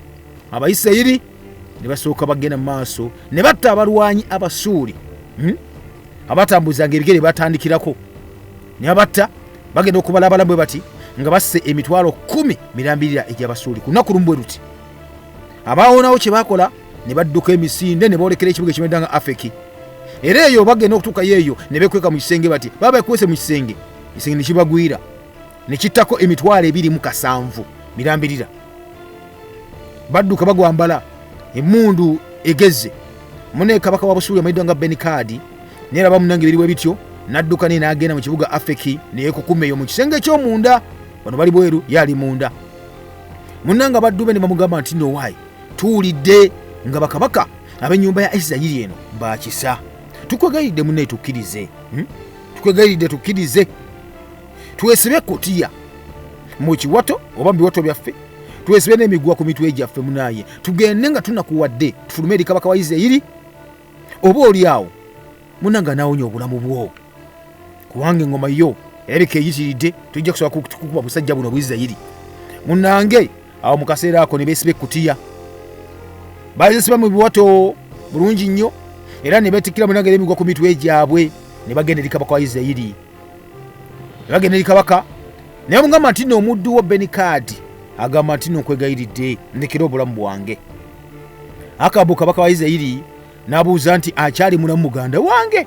Abayisirayiri ne basooka bagenda mu maaso ne batta abalwanyi Abasuuli abatambuzanga ebigere batandikirako ne babatta bagenda okubala abalamu bwe bati nga basse emitwalo 10 mirambirira egy'Abasuuli ku nnaku lumu bwe luti. Abaawonawo kye bakola ne badduka emisinde ne boolekera ekibuga ekimeddanga Afeki era eyo bagenda okutuuka yeeyo ne bekweka mu kisenge bati baba bekwese mu kisenge ne kibagwira ne kittako emitwalo 27 mirambirira badduka bagwambala emmundu egezze. Munne kabaka wa Busuuli amayiddwa nga BEN-HADAD neraba munnange biriwe bityo n'adduka ne n'agenda mu kibuga Afeki ne yeekukuma eyo mu kisenge ky'omunda bano bali bweru yali munda. Munnange abaddu be ne bamugamba nti no waayi tuwulidde nga bakabaka ab'ennyumba ya Isirayiri eno baakisa tukwegayidde munne tukkirize tukkirize twesibe kutiya mu kiwato oba mu biwato byaffe twesibe n'emiguwa ku mitwe gyaffe munaye tugende nga tunakuwadde tufulume eri kabaka wa Isirayiri oba oli awo munnange anaawonya obulamu bwo kubanga engoma yo erabika eyitiridde tujja kusobola kukuba busajja buno bwa Isirayiri. Munnange awo mu kaseera ako ne beesiba ekkutiya baazisiba mu biwato bulungi nnyo era ne beetikkira munnange n'emiguwa ku mitwe gyabwe ne bagenda eri kabaka wa Isirayiri ne bagenda eri kabaka naye mugamba nti nno omuddu wa BEN-HADAD agamba nti nno nkwegayiridde ndekera obulamu bwange Akabu kabaka wa Isirayiri n'abuuza nti akyali mulamu muganda wange.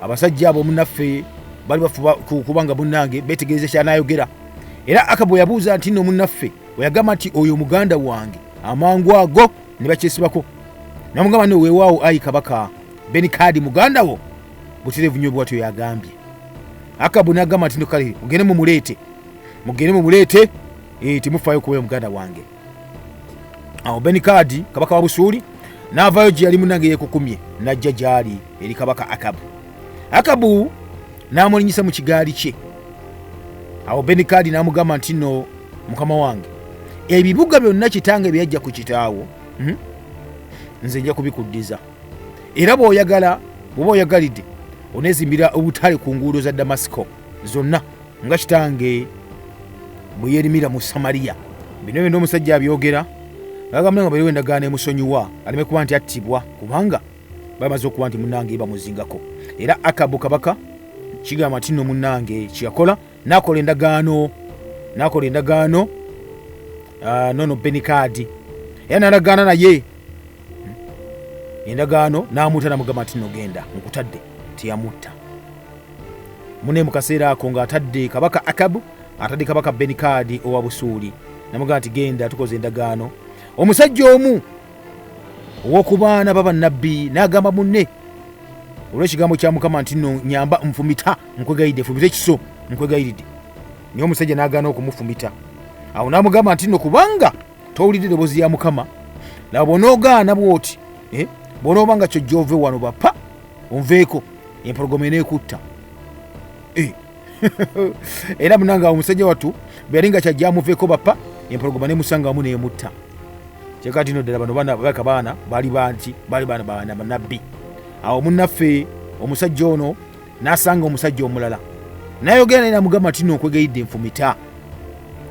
Abasajja abo munnaffe bali bafuba kubanga munnange betegereze kyanayogera. Era Akabu yabuuza nti nno munnaffe oyagamba nti oyo muganda wange, amangu ago ne bakyesibako. Namugamba nno weewaawo ayi kabaka, BEN-HADAD muganda wo butereevu nnyo bw'atyo yagambye. Akabu n'agamba nti nno kale mugende mumuleete timufaayo kuba muganda wange. Awo BEN-HADAD kabaka wa Busuuli n'avaayo gye yali munnange yeekukumye n'ajja gy'ali eri kabaka Akabu. Akabu n'amulinyisa mu kigaali kye. Awo BEN-HADAD n'amugamba nti nno mukama wange, ebibuga byonna kitange bye yajja ku kitaawo nze nja kubikuddiza, era bw'oba oyagalidde oneezimbira obutale ku nguudo za Damasiko zonna nga kitange bwe yeerimira mu Samaliya. Bino byonna omusajja abyogera agamba nga baliwo endagaano emusonyiwa aleme kuba nti attibwa, kubanga bamaze okuba nti munnange bamuzingako. Era Akabu kabaka kigamba nti nno munnange kyeyakola n'akola endagaano nono BEN-HADAD era n'alagaana naye endagaano n'amutta n'amugamba nti nno genda nkutadde, teyamutta. Mune mu kaseera ako ng'atadde kabaka Akabu atadde kabaka BEN-HADAD owa Busuuli n'amugamba nti genda tukoze endagaano. Omusajja omu ow'okubaana baba-nnabbi n'agamba munne olw'ekigambo kya Mukama nti nno nyamba nfumita nkwegayidde, nfumita ekiso nkwegayiridde. Naye omusajja n'agaana okumufumita. Awo n'amugamba nti nno kubanga towulidde eddoboozi ya Mukama, laba bw'onoogaana bw'oti bw'onooba nga kyojja ove wano bapa onveeko empologoma eneekutta. Era munanga omusajja wattu bwe yali nga kyajja amuveeko bapa empologoma nemusanga wamu neemutta. Kyekati nno ddala bano baana baali baana bannabbi. Awo munnaffe omusajja ono n'asanga omusajja omulala n'ayogera naye n'amugamba nti nno nkwegayidde nfumita.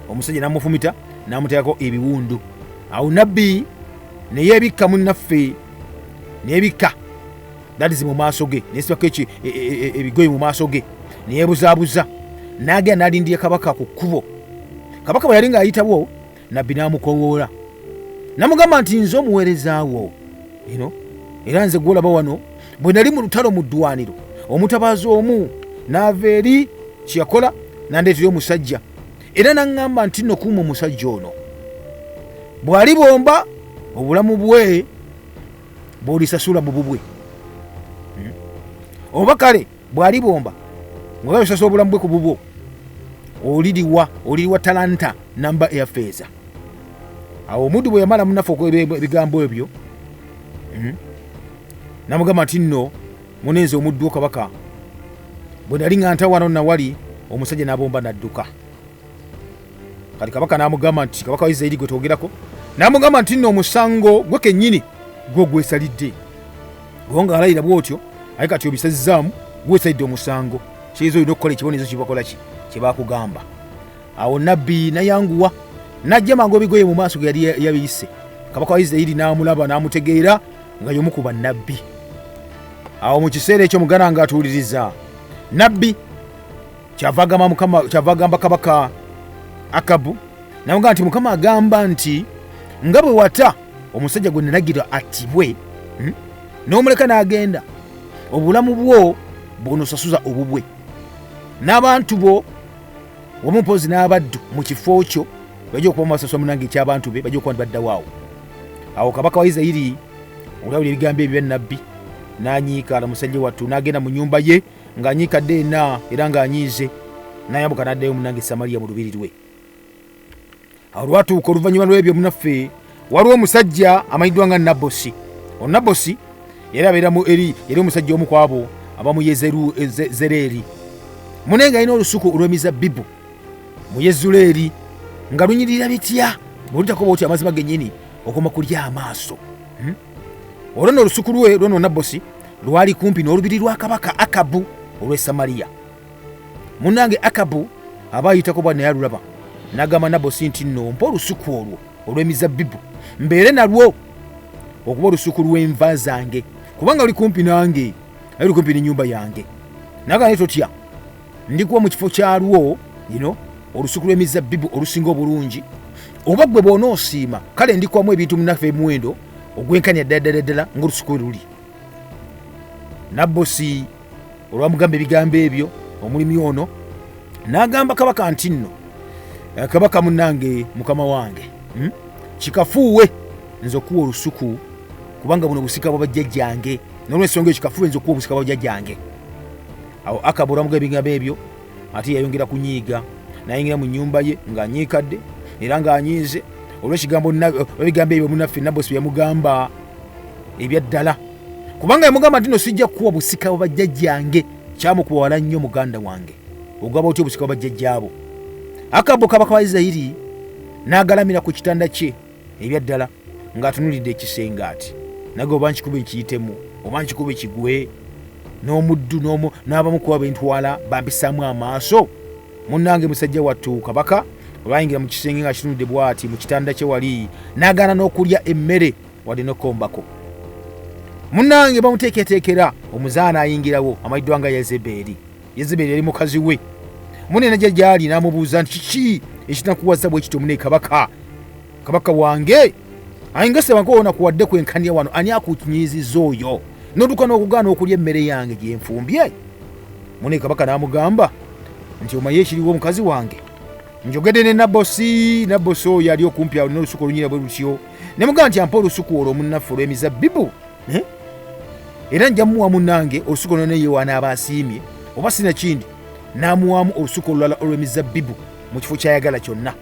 Omusajja n'amufumita n'amuteekako ebiwundu. Awo nabbi ne yeebikka munnaffe, neebikka dadizi mu maaso ge, neesibako ebigoye mu maaso ge, ne yeebuzaabuza n'agenda n'alindira kabaka ku kkubo. Kabaka bwe yali ng'ayitawo, nabbi n'amukowoola n'amugamba nti nze omuweerezaawo era nze gw'olaba wano bwe nali mu lutalo mu ddwaniro, omutabaazi omu n'ava eri kyeyakola n'andeetera omusajja, era n'aŋŋamba nti nno kuuma omusajja ono bw'alibomba obulamu bwe bw'olisasula mu bubwe, oba kale bw'alibomba nga osasula obulamu bwe ku bubwo oliriwa talanta namba eya feeza. Awo omuddu bwe yamala munnaffe ebigambo ebyo n'amugamba nti nno munenze omuddu wo kabaka, bwe nali nga ntawano nawali omusajja n'abomba n'adduka. Kati kabaka n'amugamba nti kabaka wa Isirayiri gwe twogerako n'amugamba nti nno omusango gwe kennyini gwe gwesalidde, gwe nga alayira bw'otyo aye kati obisazizzaamu gwesalidde omusango, kiyinza olina okukola ekibonerezo kibakola ki kye baakugamba. Awo nabbi nayanguwa n'ajja mangu ebigoye mu maaso ge yali yabiyise. Kabaka wa Isirayiri n'amulaba n'amutegeera nga y'omu ku bannabbi. Awo mu kiseera ekyo mugana ng'atuwuliriza, nabbi kyava agamba kabaka Akabu n'amugamba nti Mukama agamba nti nga bwe wata omusajja gwe nalagira attibwe n'omuleka n'agenda, obulamu bwo bw'onosasuza obubwe, n'abantu bo wamu mpozi n'abaddu mu kifo kyo bajja okuba musasula munange eky'abantu be bajja okuba baddawo. Awo kabaka wa Isirayiri olawulira ebigambo ebyo nabbi n'anyiika omusajja wattu n'agenda mu nnyumba ye ng'anyiikadde era ng'anyiize, n'ayambuka n'addayo munange Samaliya mu lubiri lwe. Awo lwatuuka oluvannyuma lw'ebyo munaffe waliwo omusajja amanyiddwa nga Nabosi. Nabosi yali abeera yali omusajja omu ku abo abamu Yezereeri. Munenga alina olusuku olw'emizabbibu mu Yezuleeri nga lunyirira bitya bwolutako bwoti amazima gennyini okoma kulya amaaso. Olwo nno olusuku lwe lwono Nabosi lwali kumpi n'olubiri lwa kabaka Akabu olw'e Samaliya. Munnange Akabu aba ayitako bwa naye alulaba n'agamba Nabosi nti nno mpa olusuku olwo olw'emizabbibu mbeere nalwo okuba olusuku lw'enva zange, kubanga luli kumpi nange, ali kumpi n'ennyumba yange. N'agamba naye totya, ndikuwa mu kifo kyalwo olusuku lw'emizabbibu olusinga obulungi, oba gwe bw'onoosiima kale ndikuwamu ebintu munaffe emuwendo ogwenkanya ddala ng'olusuku luli. Nabosi olwamugamba ebigambo ebyo omulimi ono n'agamba Kabaka nti nno Kabaka munnange mukama wange kikafuuwe nze okuwa olusuku kubanga buno busika bwa bajjajjange n'olw'ensonga ekikafuuwe nze okuwa obusika bwa bajjajjange. Awo Akabu olwamugamba ebigambo ebyo ate yayongera kunyiiga n'ayingira mu nnyumba ye ng'anyiikadde era ng'anyiize olw'ebigambo ebyo munnaffe Nabosi yamugamba ebyaddala kubanga yamugamba nti no sijja kuwa busika bwa bajjajjange kyamukuba wala nnyo muganda wange ogaba otya obusika bwa bajjajjaabo. Akabu kabaka wa Isirayiri n'agalamira ku kitanda kye ebyaddala ng'atunulidde ekisenge ati nage oba nkikube nkiyitemu oba nkikube kigwe n'omuddu n'abamu kuba bentwala bambisaamu amaaso. Munnange musajja wattu Kabaka olwayingira mu kisenge nga kitunudde bw'ati mu kitanda kye wali n'agaana n'okulya emmere wadde n'okombako. Munnange bamuteeketeekera omuzaana ayingirawo amayiddwa nga Yezeberi yali mukazi we. Munene gy'ali n'amubuuza nti kiki ekinakuwaza bwe kityo mune Kabaka wange ayingase bankoona kuwadde kwenkanya wano ani akukinyiizizza oyo n'odduka n'okugaana okulya emmere yange gye nfumbye. Mune Kabaka n'amugamba nti omaye ekiriwo omukazi wange njogedde ne Nabosi oyo ali okumpi awo n'olusuku olunyira bwe lutyo ne mugamba nti ampa olusuku olwo munnaffe olw'emizabbibu era nja muwa munnange olusuku olwo naye wanaaba asiimye oba sinakindi n'amuwamu olusuku olulala olw'emizabbibu mu kifo kyayagala kyonna.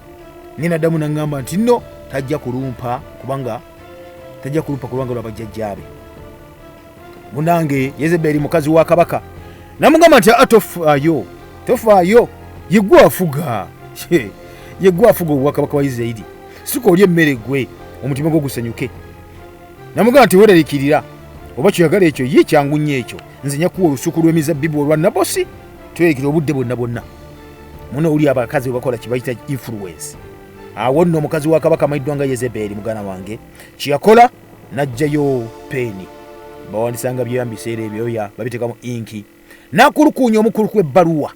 Ninaddamu n'aŋŋamba nti nno tajja kulumpa kubanga lwa bajjajjaabe. Munnange Yezeberi mukazi wa Kabaka n'amugamba nti tofaayo yeggwe afuga obwakabaka wa Isirayiri sika olya emmere gwe omutima gwo gusanyuke. N'amugamba nti weeraliikirira oba kyoyagala ekyo ye kyangu nnyo ekyo nze nyakuwa olusuku lw'emizabbibu olwa Nabosi twerekera obudde bwonna. Muno oli abakazi bakola kibayita influence. Awo nno omukazi wa Kabaka amayiddwa nga Yezeberi mugana wange kyeyakola n'aggyayo peeni bawandisanga byeyambiseera ebyoya babiteekamu inki n'akulukuunya omukuluku ebbaluwa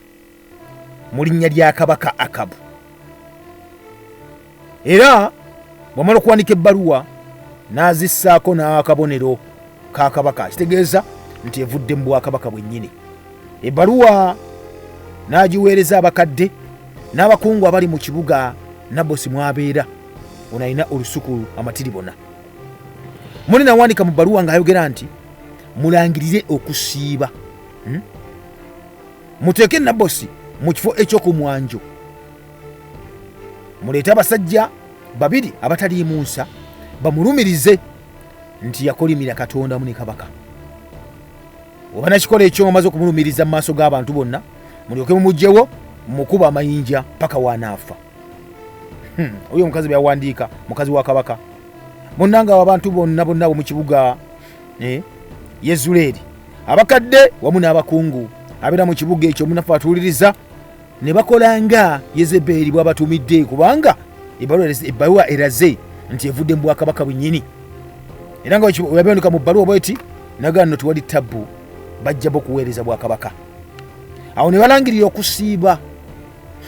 mu linnya lya Kabaka Akabu. Era bw'amala okuwandika ebbaluwa n'azissaako n'akabonero ka Kabaka kitegeeza nti evudde mu Bwakabaka bwennyini. Ebbaluwa n'agiweereza abakadde n'abakungu abali mu kibuga Nabosi mwabeera ono alina olusuku amatiri bonna. Mune n'awandiika mu bbaluwa ng'ayogera nti mulangirire okusiiba muteeke Nabosi mu kifo eky'okumwanjo muleete abasajja babiri abataliimu nsa bamulumirize nti yakolimira Katonda mune Kabaka. Oba nakikola ekyo amaze okumulumiriza mu maaso g'abantu bonna mulyoke mumugyewo mukuba amayinja paka wanaafa. Oyo omukazi byawandiika mukazi wa Kabaka. Munnanga abantu bonna mu kibuga Yezuleeri abakadde wamu n'abakungu abeera mu kibuga ekyo munafu atuuliriza ne bakola nga Yezeberi bw'abatumidde kubanga ebbaluwa eraze nti evudde mu Bwakabaka bwennyini. Era nga yabyandika mu bbaluwa bweti nagaa nno tewali tabbu bajja bokuweereza Bwakabaka. Awo ne balangirira okusiiba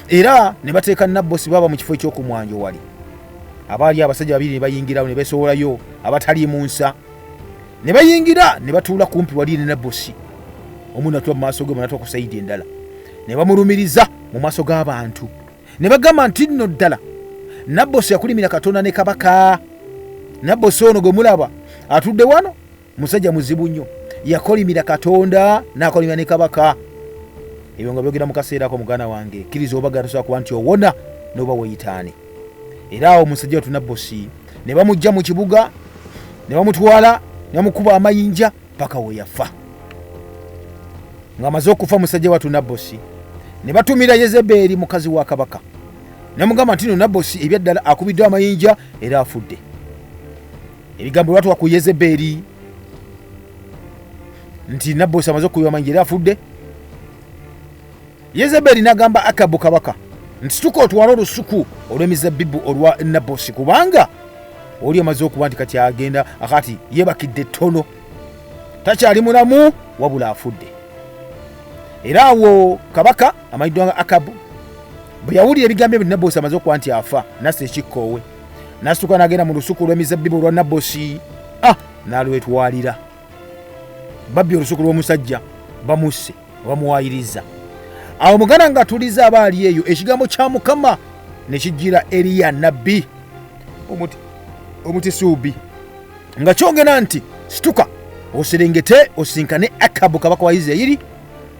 era ne bateeka Nabosi baba mu kifo eky'okumwanjo wali. Abaali abasajja babiri ne bayingirawo ne beesowolayo abatali mu nsa ne bayingira ne batuula kumpi wali ne Nabosi. Omu natwa mu maaso ge natwa ku sayidi endala ne bamulumiriza mu maaso g'abantu ne bagamba nti nno ddala Nabosi yakulimira Katonda ne Kabaka. Nabosi ono gwe mulaba atudde wano musajja muzibu nnyo yakolimira Katonda n'akolimira ne Kabaka. Ebyo nga byogera mu kaseera ako mugana wange kkiriza obaga tosobola kuba nti owona n'oba weeyitaane. Era awo omusajja watu Nabosi ne bamugja mu kibuga ne bamutwala ne bamukuba amayinja paka we yafa. Ng'amaze okufa musajja watu Nabosi ne batumira Yezeberi mukazi wa Kabaka ne mugamba nti no Nabosi ebyaddala akubiddwa amayinja era afudde. Ebigambo lwatuwa ku Yezeberi nti Nabosi amaze okuywa amayinja era afudde. Yezeberi n'agamba Akabu Kabaka nti tuko otwala olusuku olw'emizabbibu olwa Nabosi kubanga oli amaze okuba nti kati agenda akati yebakidde ttono takyali mulamu wabula afudde. Era awo Kabaka amayiddwa nga Akabu bwe yawulira ebigambo ebyo Nabosi amaze okuba nti afa nassa ekikkoowe n'asituka n'agenda mu lusuku olw'emizabbibu olwa Nabosi n'alwetwalira. Babbye olusuku lw'omusajja bamusse bamuwayiriza. Awo muganda nga tuliza abaali eyo ekigambo kya Mukama ne kijjira Eriya nabbi omutisuubi nga kyongera nti, situka oserengete osinkane Akabu kabaka wa Isirayiri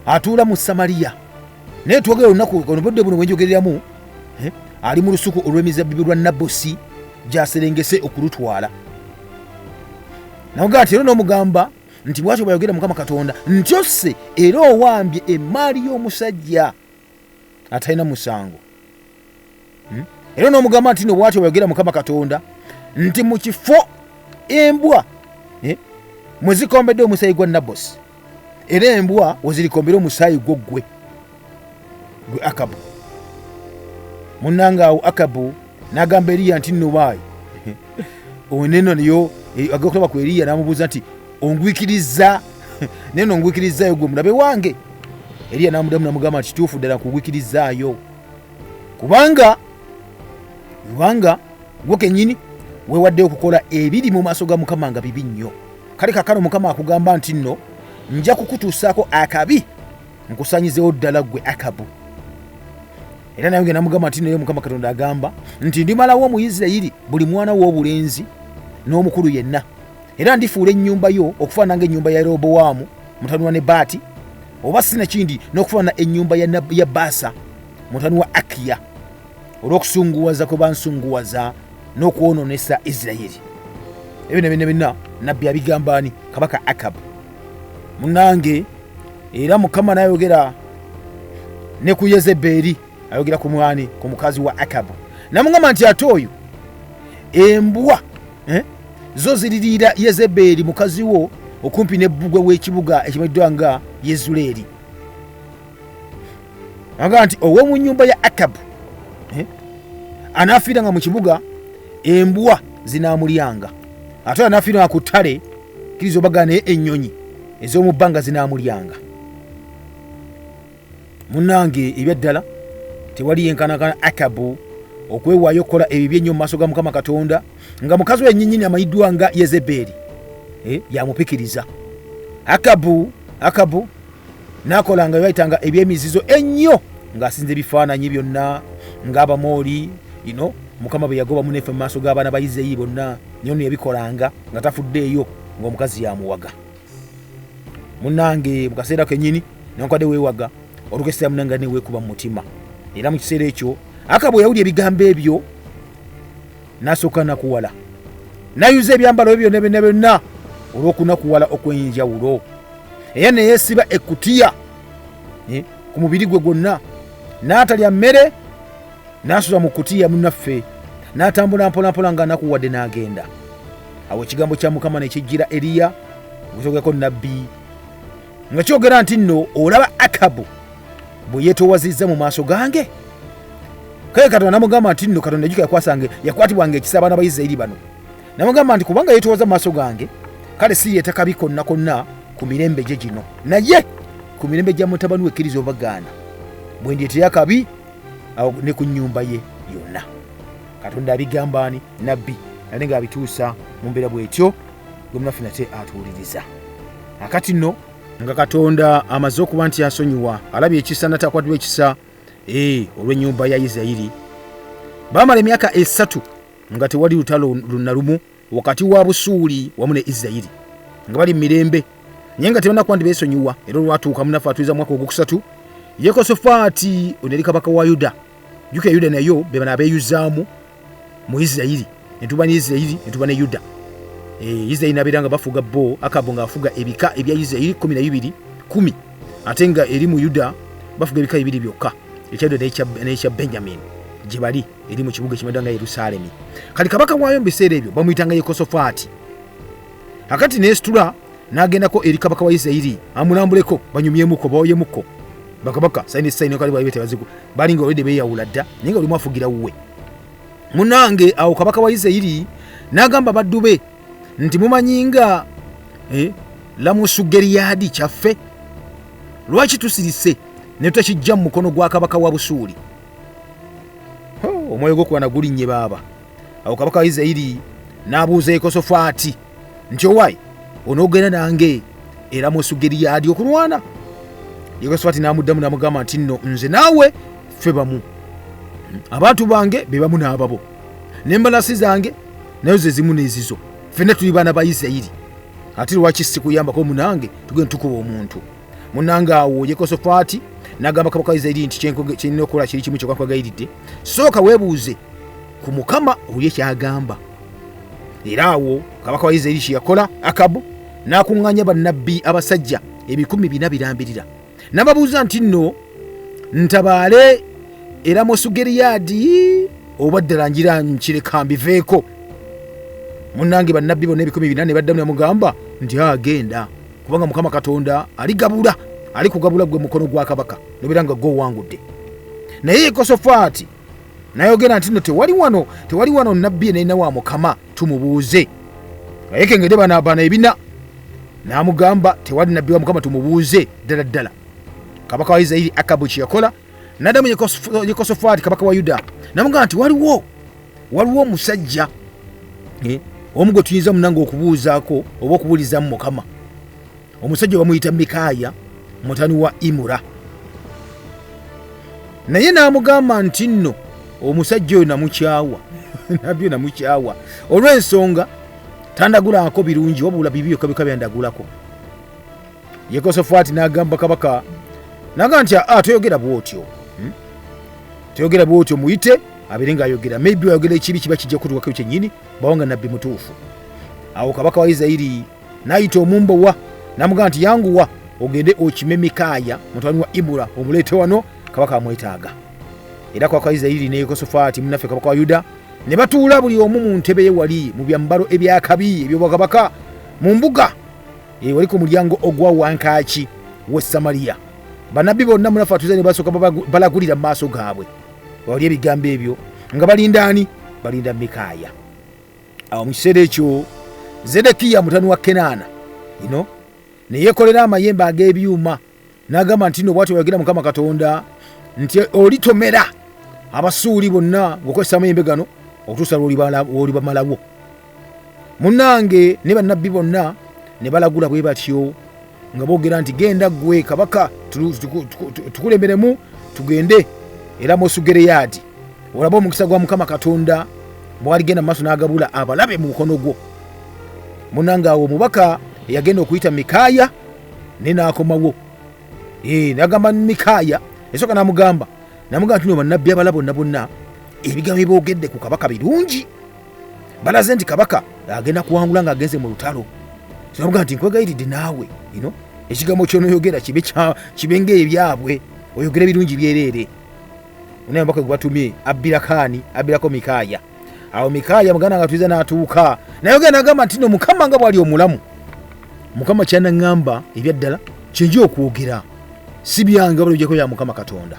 atuula mu Samaliya. Naye twogera olunaku obudde buno bwenjogereramu ali mu lusuku olw'emizabbibu lwa Nabosi gy'aserengese okulutwala. Namugaa nti era n'omugamba nti bw'atyo bw'ayogera Mukama Katonda nti osse era owambye emmaali y'omusajja atalina musango. Era n'omugamba nti no bw'atyo bw'ayogera Mukama Katonda nti mu kifo embwa mwe zikombedde omusaayi gwa Nabosi era embwa wezirikombera omusaayi gwo gwe Akabu. Munnanga awo Akabu n'agamba Eriya nti nno baayi oneno niyo agakulaba ku Eriya n'amubuuza nti ongwikiriza neno ongwikirizaayo gwe mulabe wange. Eriya n'amudamu n'amugamba nti kituufu ddala kugwikirizaayo kubanga gwe kennyini weewaddeyo okukola ebiri mu maaso ga Mukama nga bibi nnyo. Kale kakano Mukama akugamba nti nno nja kukutuusaako akabi nkusanyizeewo ddala gwe Akabu. Era naye namugamba nti naye Mukama Katonda agamba nti ndimalawo mu Isirayiri buli mwana w'obulenzi n'omukulu yenna, era ndifuula ennyumba yo okufaanana ng'ennyumba ya Yerobowaamu mutani wa Nebaati, oba sinakindi n'okufaanana ennyumba ya Baasa mutani wa Akiya, olw'okusunguwaza kwe bansunguwaza n'okwonoonesa Isirayiri. Ebyo byonna nabbi abigamba ani? Kabaka Akabu. Munnange era Mukama n'ayogera ne ku Yezeberi, ayogera ku mwani ku mukazi wa Akabu. Namugamba nti ate oyo embwa zo ziririira Yezeberi mukazi wo okumpi ne bbugwe w'ekibuga ekimanyiddwa nga Yezuleeri. Agamba nti ow'omu nnyumba ya Akabu anaafiiranga mu kibuga embwa zinaamulyanga, ate anaafiiranga ku ttale kkiriza obaga naye ennyonyi ez'omu bbanga zinaamulyanga. Munnange ebyaddala tewali yenkanakana Akabu okwewaayo okukola ebibi ennyo mu maaso ga Mukama Katonda nga mukazi we nnyinnyini amanyiddwa nga Yezeberi yamupikiriza. Akabu n'akolanga byayitanga eby'emizizo ennyo ng'asinza ebifaananyi byonna ng'Abamooli Mukama bwe yagoba munefe mu maaso g'abaana ba Isirayiri bonna nyono yabikolanga nga tafuddeeyo ng'omukazi yamuwaga. Munnange mu kaseera kennyini newankubadde weewaga olukesera munanga ne weekuba mu mutima. Era mu kiseera ekyo Akabu yawulya ebigambo ebyo n'asooka nakuwala, n'ayuza ebyambalo byo byonna olw'okunakuwala okw'enjawulo. Era ne yeesiba ekkutiya ku mubiri gwe gwonna, n'atalya mmere, n'asula mu kkutiya munnaffe, n'atambula mpolampola nga anakuwadde n'agenda. Awo ekigambo kya Mukama ne kijjira Eriya okusookako nabbi nga kyogera nti nno olaba Akabu bwe yeetoowazizza mu maaso gange. Kale Katonda namugamba nti nno Katonda ejjuka yakwatibwanga ekisa abaana ba Isirayiri bano. Namugamba nti kubanga yeetoowaza mu maaso gange, kale sireeta kabi konna ku mirembe gye gino, naye ku mirembe gya mutabani we kkiriza obagaana bwe ndyetera akabi awo ne ku nnyumba ye yonna. Katonda abigamba ani? Nabbi, ate ng'abituusa mu mbeera bw'etyo gwe munaffe nate atuwuliriza. Akati nno nga Katonda amaze okuba nti asonyiwa, alabye ekisa natakwatibwa ekisa olw'ennyumba ya Isirayiri. Baamala emyaka 3 nga tewali lutalo luna lumu wakati wa Busuuli wamu ne Isirayiri, nga bali mu mirembe, naye nga tebanakuba nti beesonyiwa. Era olwatuuka munaffe atuuza mwaka ogwokusatu, Yekosafaati oneri kabaka wa Yuda, jjuka Yuda nayo be bana abeeyuzaamu mu Isirayiri, entuba ne Isirayiri entuba ne Yuda. Isirayiri nabeera nga bafuga bo, Akabu nga afuga ebika ebya Isirayiri 12, ate nga eri mu Yuda bafuga ebika 2 byokka, ekya Yuda n'ekya Benjamin gye bali eri mu kibuga ekimanyiddwa nga Yerusaalemi. Kati kabaka waayo mu biseera ebyo bamuyitanga Yekosafaati. Akati n'esitula n'agendako eri kabaka wa Isirayiri amulambuleko banyumyemuko bawoyemuko bakabaka sayini kali bali betebaziku bali nga olide beyawula dda naye nga olimu afugira wuwe. Munange awo kabaka wa Isirayiri n'agamba baddu be nti mumanyi nga Lamosugeriyadi kyaffe, lwaki tusirise ne tutakijja mu mukono gwa kabaka wa Busuuli? Omwoyo gw'okuba nagulinnye baaba. Awo kabaka wa Isirayiri n'abuuza Yekosafaati nti owaayi onoogenda nange era Musugeriyaadi okulwana. Yekosafaati n'amuddamu n'amugamba nti nno nze naawe ffe bamu, abantu bange be bamu n'ababo, n'embalasi zange nayo ze zimu n'ezizo, ffenna tuli baana ba Isirayiri. Ate lwaki sikuyambako munange tugenda tukuba omuntu? Munange awo Yekosafaati n'agamba kabaka wa Isirayiri nti kyenina okukola kiri kimu kyokka nkwagayiridde, sooka weebuuze ku Mukama olye kyagamba. Era awo kabaka wa Isirayiri kye yakola, Akabu n'akuŋŋaanya bannabbi abasajja 400 birambirira, n'ababuuza nti nno ntabaale era Musugeriyaadi oba ddala njira nkireka mbiveeko? Munnange bannabbi bonna 400 ne baddamu n'amugamba nti agenda, kubanga Mukama Katonda aligabula, alikugabula gwe mukono gwa kabaka nobeera nga gwe owangudde. Naye Yekosafaati n'ayogera nti nno tewali wano nnabbi nalina wa Mukama, tumubuuze. Ayekengedde bano ebina, n'amugamba tewali nabbi wa Mukama, tumubuuze ddala ddala. Kabaka wa Isirayiri Akabu kye yakola, n'addamu Yekosafaati kabaka wa Yuda n'amugamba nti waliwo omusajja omu gwe tuyinza munange okubuuzaako oba okubuulizaamu Mukama. Omusajja bamuyita Mikaaya mutani wa Imura. Naye n'amugamba nti nno omusajja oyo namukyawa nabyo namukyawa olw'ensonga tandagulako birungi wabula bibi byokka byokka byandagulako. Yekosafaati n'agamba kabaka n'agamba nti toyogera bw'otyo, toyogera bw'otyo, muyite abeere ng'ayogera, maybe ayogera ekibi kiba kijja kutuukako kyennyini bawanga nabbi mutuufu. Awo kabaka wa Isirayiri n'ayita omumbowa n'amugamba nti yanguwa ogende okime Mikaaya mutani wa Imura omuleete wano, kabaka amwetaaga. Era kabaka wa Isirayiri ne Yekosafaati munnaffe kabaka wa Yuda ne batuula buli omu mu ntebe ye wali mu byambalo ebyakabi ebyobwakabaka mu mbuga wali ku mulyango ogwa wankaaki w'e Samaliya. Bannabbi bonna munnaffe atuuze ne basooka balagulira mu maaso gaabwe wali ebigambo ebyo nga balinda ani? Balinda Mikaaya. Awo mu kiseera ekyo Zedekiya mutani wa Kenaana ne yeekolera amayembe ag'ebyuma n'agamba nti nno bw'atyo bw'ayogera Mukama Katonda nti olitomera Abasuuli bonna ng'okozesa amayembe gano okutuusa lw'olibamalawo. Munnange ne bannabbi bonna ne balagula bwe batyo nga boogera nti genda ggwe kabaka tukulemeremu tugende era Musugeriyaadi olaba omukisa gwa Mukama Katonda bw'aligenda mu maaso n'agabula abalabe mu mukono gwo. Munnange awo omubaka eyagenda okuyita Mikaaya ne n'akomawo n'agamba Mikaaya esooka n'amugamba nti no bannabbi abala bonna ebigambo byeboogedde ku kabaka birungi, balaze nti kabaka agenda kuwangula ng'agenze mu lutalo. N'amugamba nti nkwegayiridde naawe ekigambo ky'onoyogera kibe ng'ebyabwe, oyogere birungi byereere. Naye omubaka gwe batumye abbirako Mikaaya. Awo Mikaaya muganda nga tuiza n'atuuka nayogera n'agamba nti no Mukama nga bw'ali omulamu, Mukama kyanaŋŋamba ebyaddala kyenja okwogera si byange wabula ojjako ya Mukama Katonda.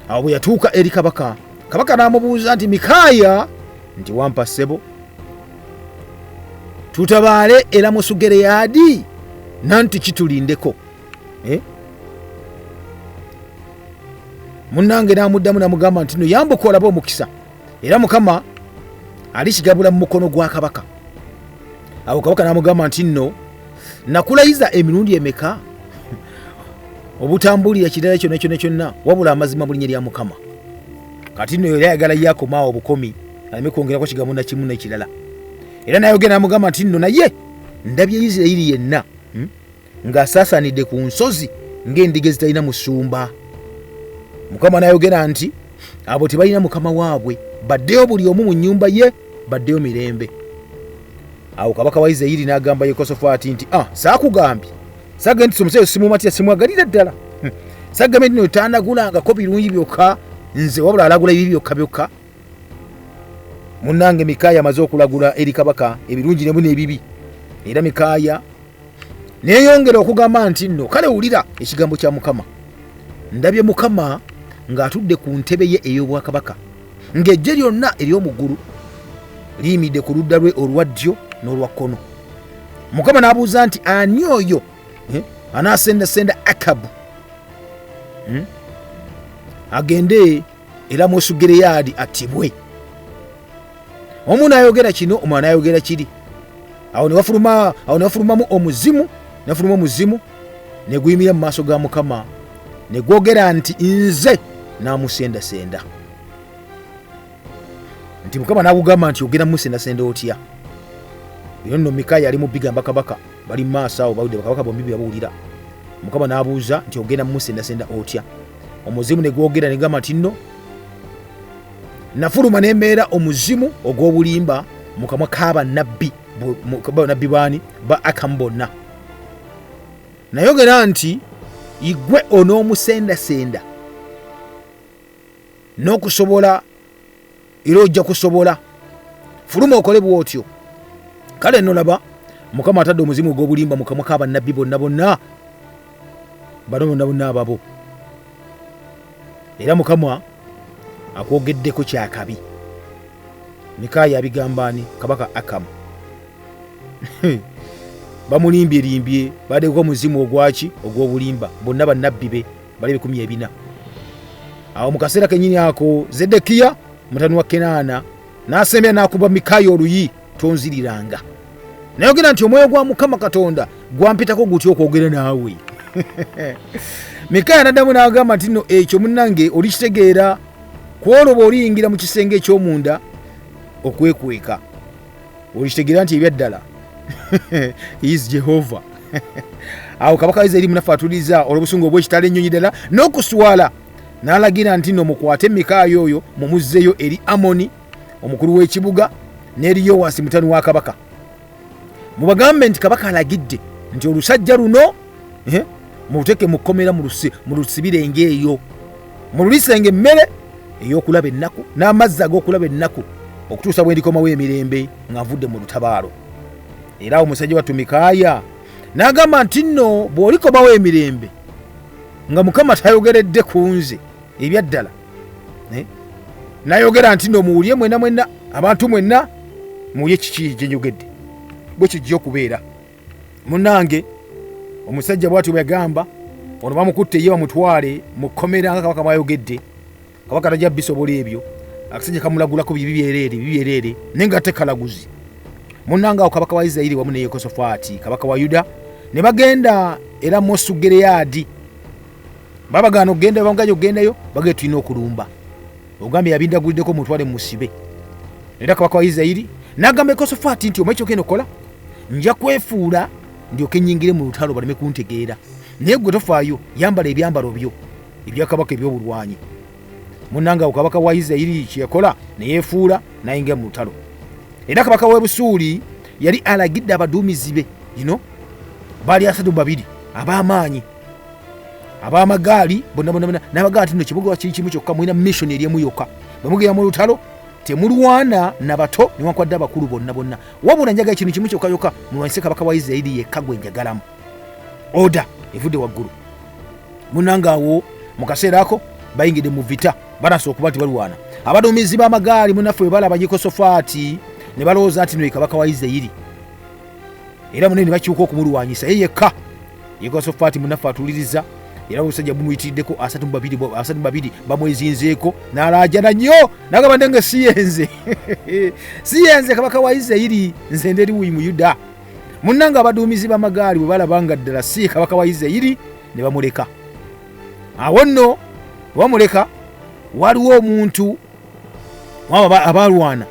Awo bwe yatuuka eri kabaka, kabaka n'amubuuza nti Mikaaya, nti wampa ssebo, tutabaale era Musugeriyaadi nanti kitulindeko? Munnange n'amuddamu n'amugamba nti no yambuka olabe omukisa, era Mukama alikigabula mu mukono gwa kabaka. Awo kabaka n'amugamba nti nno nakulayiza emirundi emeka obutambulira kirala kyonna wabula amazima mu linnya lya Mukama. Kati nno era ayagala yakomaawo obukomi aleme kwongerako kigambo na kimu n'ekirala. Era n'ayogera n'amugamba nti nno naye ndabye Isirayiri yenna ng'asaasaanidde ku nsozi ng'endiga ezitalina musumba. Mukama n'ayogera nti abo tebalina mukama waabwe, baddeyo buli omu mu nnyumba ye, baddeyo mirembe. Awo kabaka wa Isirayiri n'agamba Yekosafaati nti saakugambye, saagambye nti omusajja simumatira simwagalira ddala, saagambye nti tandagulangako birungi byokka nze wabula alagula ebibi byokka. Munnange Mikaaya amaze okulagula eri kabaka ebirungi nemu n'ebibi, era Mikaaya neeyongera okugamba nti nno kale wulira ekigambo kya Mukama. Ndabye Mukama ng'atudde ku ntebe ye ey'obwakabaka, ng'eggye lyonna ery'omu ggulu liyimidde ku ludda lwe olwa ddyo n'olwa kkono. Mukama n'abuuza nti ani oyo anaasendasenda Akabu agende era Musugeriyaadi attibwe? Omu n'ayogera kino, omulala n'ayogera kiri. awo ne bafulumamu omuzimu ne guyimira mu maaso ga Mukama ne gwogera nti nze namusendasenda, nti Mukama n'agugamba nti ogenda mumusendasenda otya. Bino nno Mikaya ali mu bigamba kabaka, bali mu maaso awo bawudde bakabaka bombi byabawulira. Mukama n'abuuza nti ogenda mumusendasenda otya. Omuzimu ne gwogera ne gamba nti nno nafuluma nembeera omuzimu ogw'obulimba mu kamwa k'abannabbi baani ba Akamu bonna. Nayogera nti igwe onoomusendasenda n'okusobola era ojja kusobola, fuluma okole bw'otyo. Kale nno laba Mukama atadde omuzimu ogw'obulimba mu kamwa k'abannabbi bonna ababo, era Mukama akwogeddeko kyakabi. Mikaya abigamba ani? Kabaka Akamu. Bamulimbye baddeko omuzimu ogwaki ogw'obulimba, bonna bannabbi be bali 400. Awo mu kaseera kennyini ako Zedekiya mutani wa Kenaana n'asembera n'akuba Mikaya oluyi, tonziriranga. Nayogera nti omwoyo gwa Mukama Katonda gwampitako gutyo okwogera naawe. Mikaya n'addamu n'agamba nti nno ekyo munnange olikitegeera, kwolaba oliyingira mu kisenge eky'omunda okwekweka, olikitegeera nti ebyaddala is Jehova. Awo kabaka wa Isirayiri munafaatuliza olw'obusungu obw'ekitalo ennyonyi ddala n'okuswala, n'alagira nti nno mukwate Mikaya oyo mumuzzeeyo eri Amoni omukulu w'ekibuga n'eri Yowasi mutani wa kabaka, mubagambe nti kabaka alagidde nti olusajja luno muluteke mu kkomera mu lusibirenge eyo, mululisenge emmere ey'okulaba ennaku n'amazzi ag'okulaba ennaku okutuusa bwe ndikomawo emirembe nga nvudde mu lutabaalo. Era omusajja wattu Mikaya n'agamba nti nno bw'olikomawo emirembe nga Mukama tayogeredde ku nze ebyaddala, n'ayogera nti nno muwulye mwenna abantu mwenna muwulye kiki gye njogedde, bwe kijja okubeera. Munnange omusajja bw'atyo bwe yagamba, ono bamukutte ye bamutwale mu kkomera nga kabaka bw'ayogedde. Kabaka tajja bisobola ebyo, akasajja kamulagulako bibi byereere naye nga tekalaguzi. Munnange awo kabaka wa Isirayiri wamu ne Yekosafaati kabaka wa Yuda ne bagenda era Mosugereyadi. Babagaana okugenda, bamuganya okugendayo, bagenda tulina okulumba. Ogambye yabindaguliddeko mutwale musibe. Era kabaka wa Isirayiri n'agamba Yekosafaati nti omwekyo genda okola, nja kwefuula ndyoke nnyingire mu lutalo baleme kuntegeera, naye gwe tofaayo, yambala ebyambalo byo ebya kabaka eby'obulwanyi. Munnange awo kabaka wa Isirayiri kye yakola ne yeefuula n'ayingira mu lutalo. Era kabaka w'e Busuuli yali alagidde abaduumizi be baali 32 ab'amaanyi, ab'amagaali bonna n'abagamba nti nno kibuga kiri kimu kyokka, mulina mission eri emu yokka, bwe mugenda mu lutalo temulwana na bato newankwadde abakulu bonna, wabula njagala ekintu kimu kyokka mulwanyise kabaka wa Isirayiri yekka gwe njagalamu. Oda evudde waggulu. Munnange awo mu kaseera ako bayingidde mu vita, banasobola okuba nti balwana. Abaduumizi b'amagaali munnaffe bwe balaba Yekosafaati ne balowooza nti no ye kabaka wa Isirayiri, era munene ne bakyuka okumulwanyisa ye yekka. Yekosafaati munnaffe atuuliriza, era omusajja bumuyitiriddeko 32 bamwezinzeeko, n'alaajana nnyo n'agamba ndenga siyenze kabaka wa Isirayiri, nze nderi wuyi mu Yuda. Munnange abaduumizi b'amagaali bwe balaba nga ddala si kabaka wa Isirayiri ne bamuleka. Awo nno bamuleka, waliwo omuntu abalwana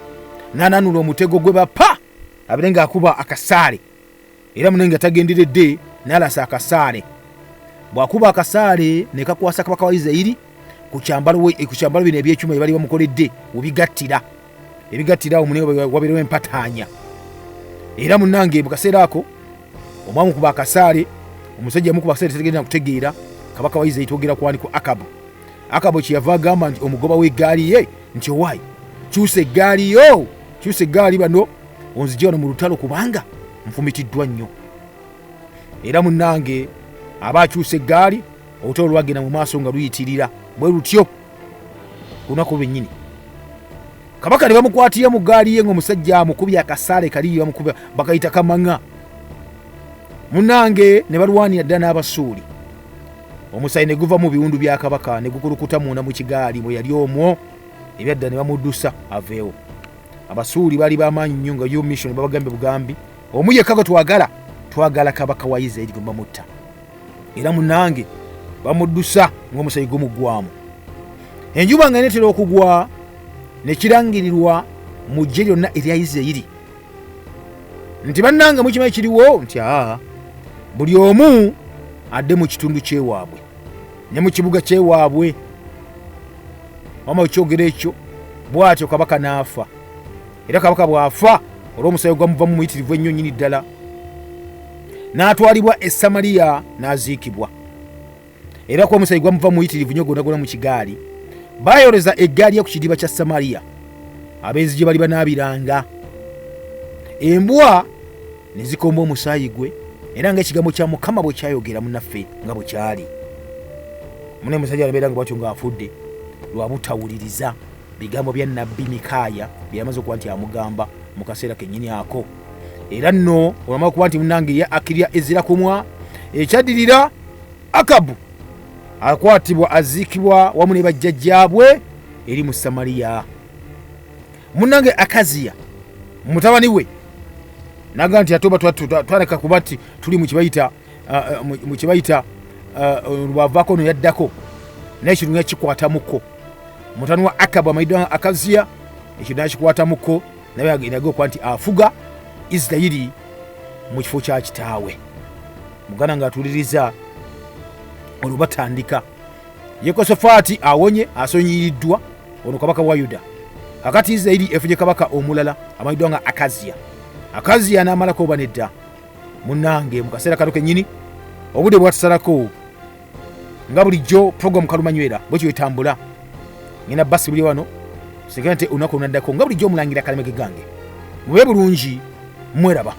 n'ananula omutego gwe bapa abere ng'akuba akasaale, era munenge tagenderedde n'alasa akasaale. Bw'akuba akasaale ne kakwasa kabaka wa Isirayiri ku kyambalo bino ebyekyuma bye bali bamukoledde, webigattira awo munenge wabeerewo empataanya. Era munnange mu kaseera ako omwamu kuba akasaale, omusajja mukuba akasaale tetagenda kutegeera, kabaka wa Isirayiri twogera kwani ku Akabu kyeyava agamba nti omugoba w'eggaali ye nti owaayi kyusa eggaali bano onzijja wano mu lutalo kubanga nfumitiddwa nnyo. Era munnange aba akyusa eggaali, olutalo lwagenda mu maaso nga luyitirira bwe lutyo lunaku lwennyini. Kabaka ne bamukwatira mu ggaali ye ng'omusajja amukubye akasaale kali bamukuba bakayita kamaŋŋa. Munnange ne balwanira ddala n'Abasuuli. Omusaayi ne guva mu biwundu bya kabaka ne gukulukuta munda mu kigaali mwe yali omwo, ebyadda ne bamuddusa aveewo. Abasuuli baali b'amaanyi nnyo nga yo mission babagambe bugambi omu yekka gwe twagala kabaka wa Isirayiri gwe bamutta, era munnange bamuddusa ng'omusaayi gumuggwamu. Enjuba nga netera okugwa ne kirangirirwa mu ggye lyonna erya Isirayiri nti bannange mukimanyi kiriwo nti buli omu adde mu kitundu kyewaabwe ne mu kibuga kyewaabwe. Wama ekyogero ekyo bw'atyo kabaka n'afa, era kabaka bw'afa olw'omusaayi gwamuvamu muyitirivu ennyo nnyini ddala, n'atwalibwa e Samaliya n'aziikibwa. Era kuba omusaayi gwamuva muyitirivu nnyo gwonna mu kigaali, baayoleza eggaali ye ku kidiba kya Samaliya, abeezi gye bali banaabiranga. Embwa ne zikomba omusaayi gwe, era ng'ekigambo kya Mukama bwe kyayogera munnaffe nga bwe kyali. Mune musajja abeera nga bwatyo ng'afudde lwa butawuliriza bigambo bya nnabbi Mikaaya bye yamaze okuba nti amugamba mu kaseera kennyini ako. Era nno olwamala okuba nti munnange ye akirya ezira kumwa, ekyaddirira Akabu akwatibwa aziikibwa wamu ne bajjajjaabwe eri mu Samaliya. Munnange Akaziya mutabani we naga nti atoba twaleka kuba nti tuli mu kibayita lwavaako no yaddako naye ekintu nakikwatamuko. Mutani wa Akabu amayiddwa Akaziya ekintu nakikwatamuko, naye agenda okuba nti afuga Isirayiri mu kifo kya kitaawe. Muganda ng'atuliriza olubatandika. Yekosafaati awonye, asonyiriddwa, ono kabaka wa Yuda. Kakati Isirayiri efunye kabaka omulala amayiddwa nga Akaziya. Akaziya n'amalako oba nedda. Munnange mu kaseera kano kennyini obudde bwatusalako nga bulijjo program Kalumanywera bwe kyetambula. Ngina basi buli wano sekente olunaku lunaddako nga bulijjo omulangira Kalemege gange. Mube bulungi, mweraba.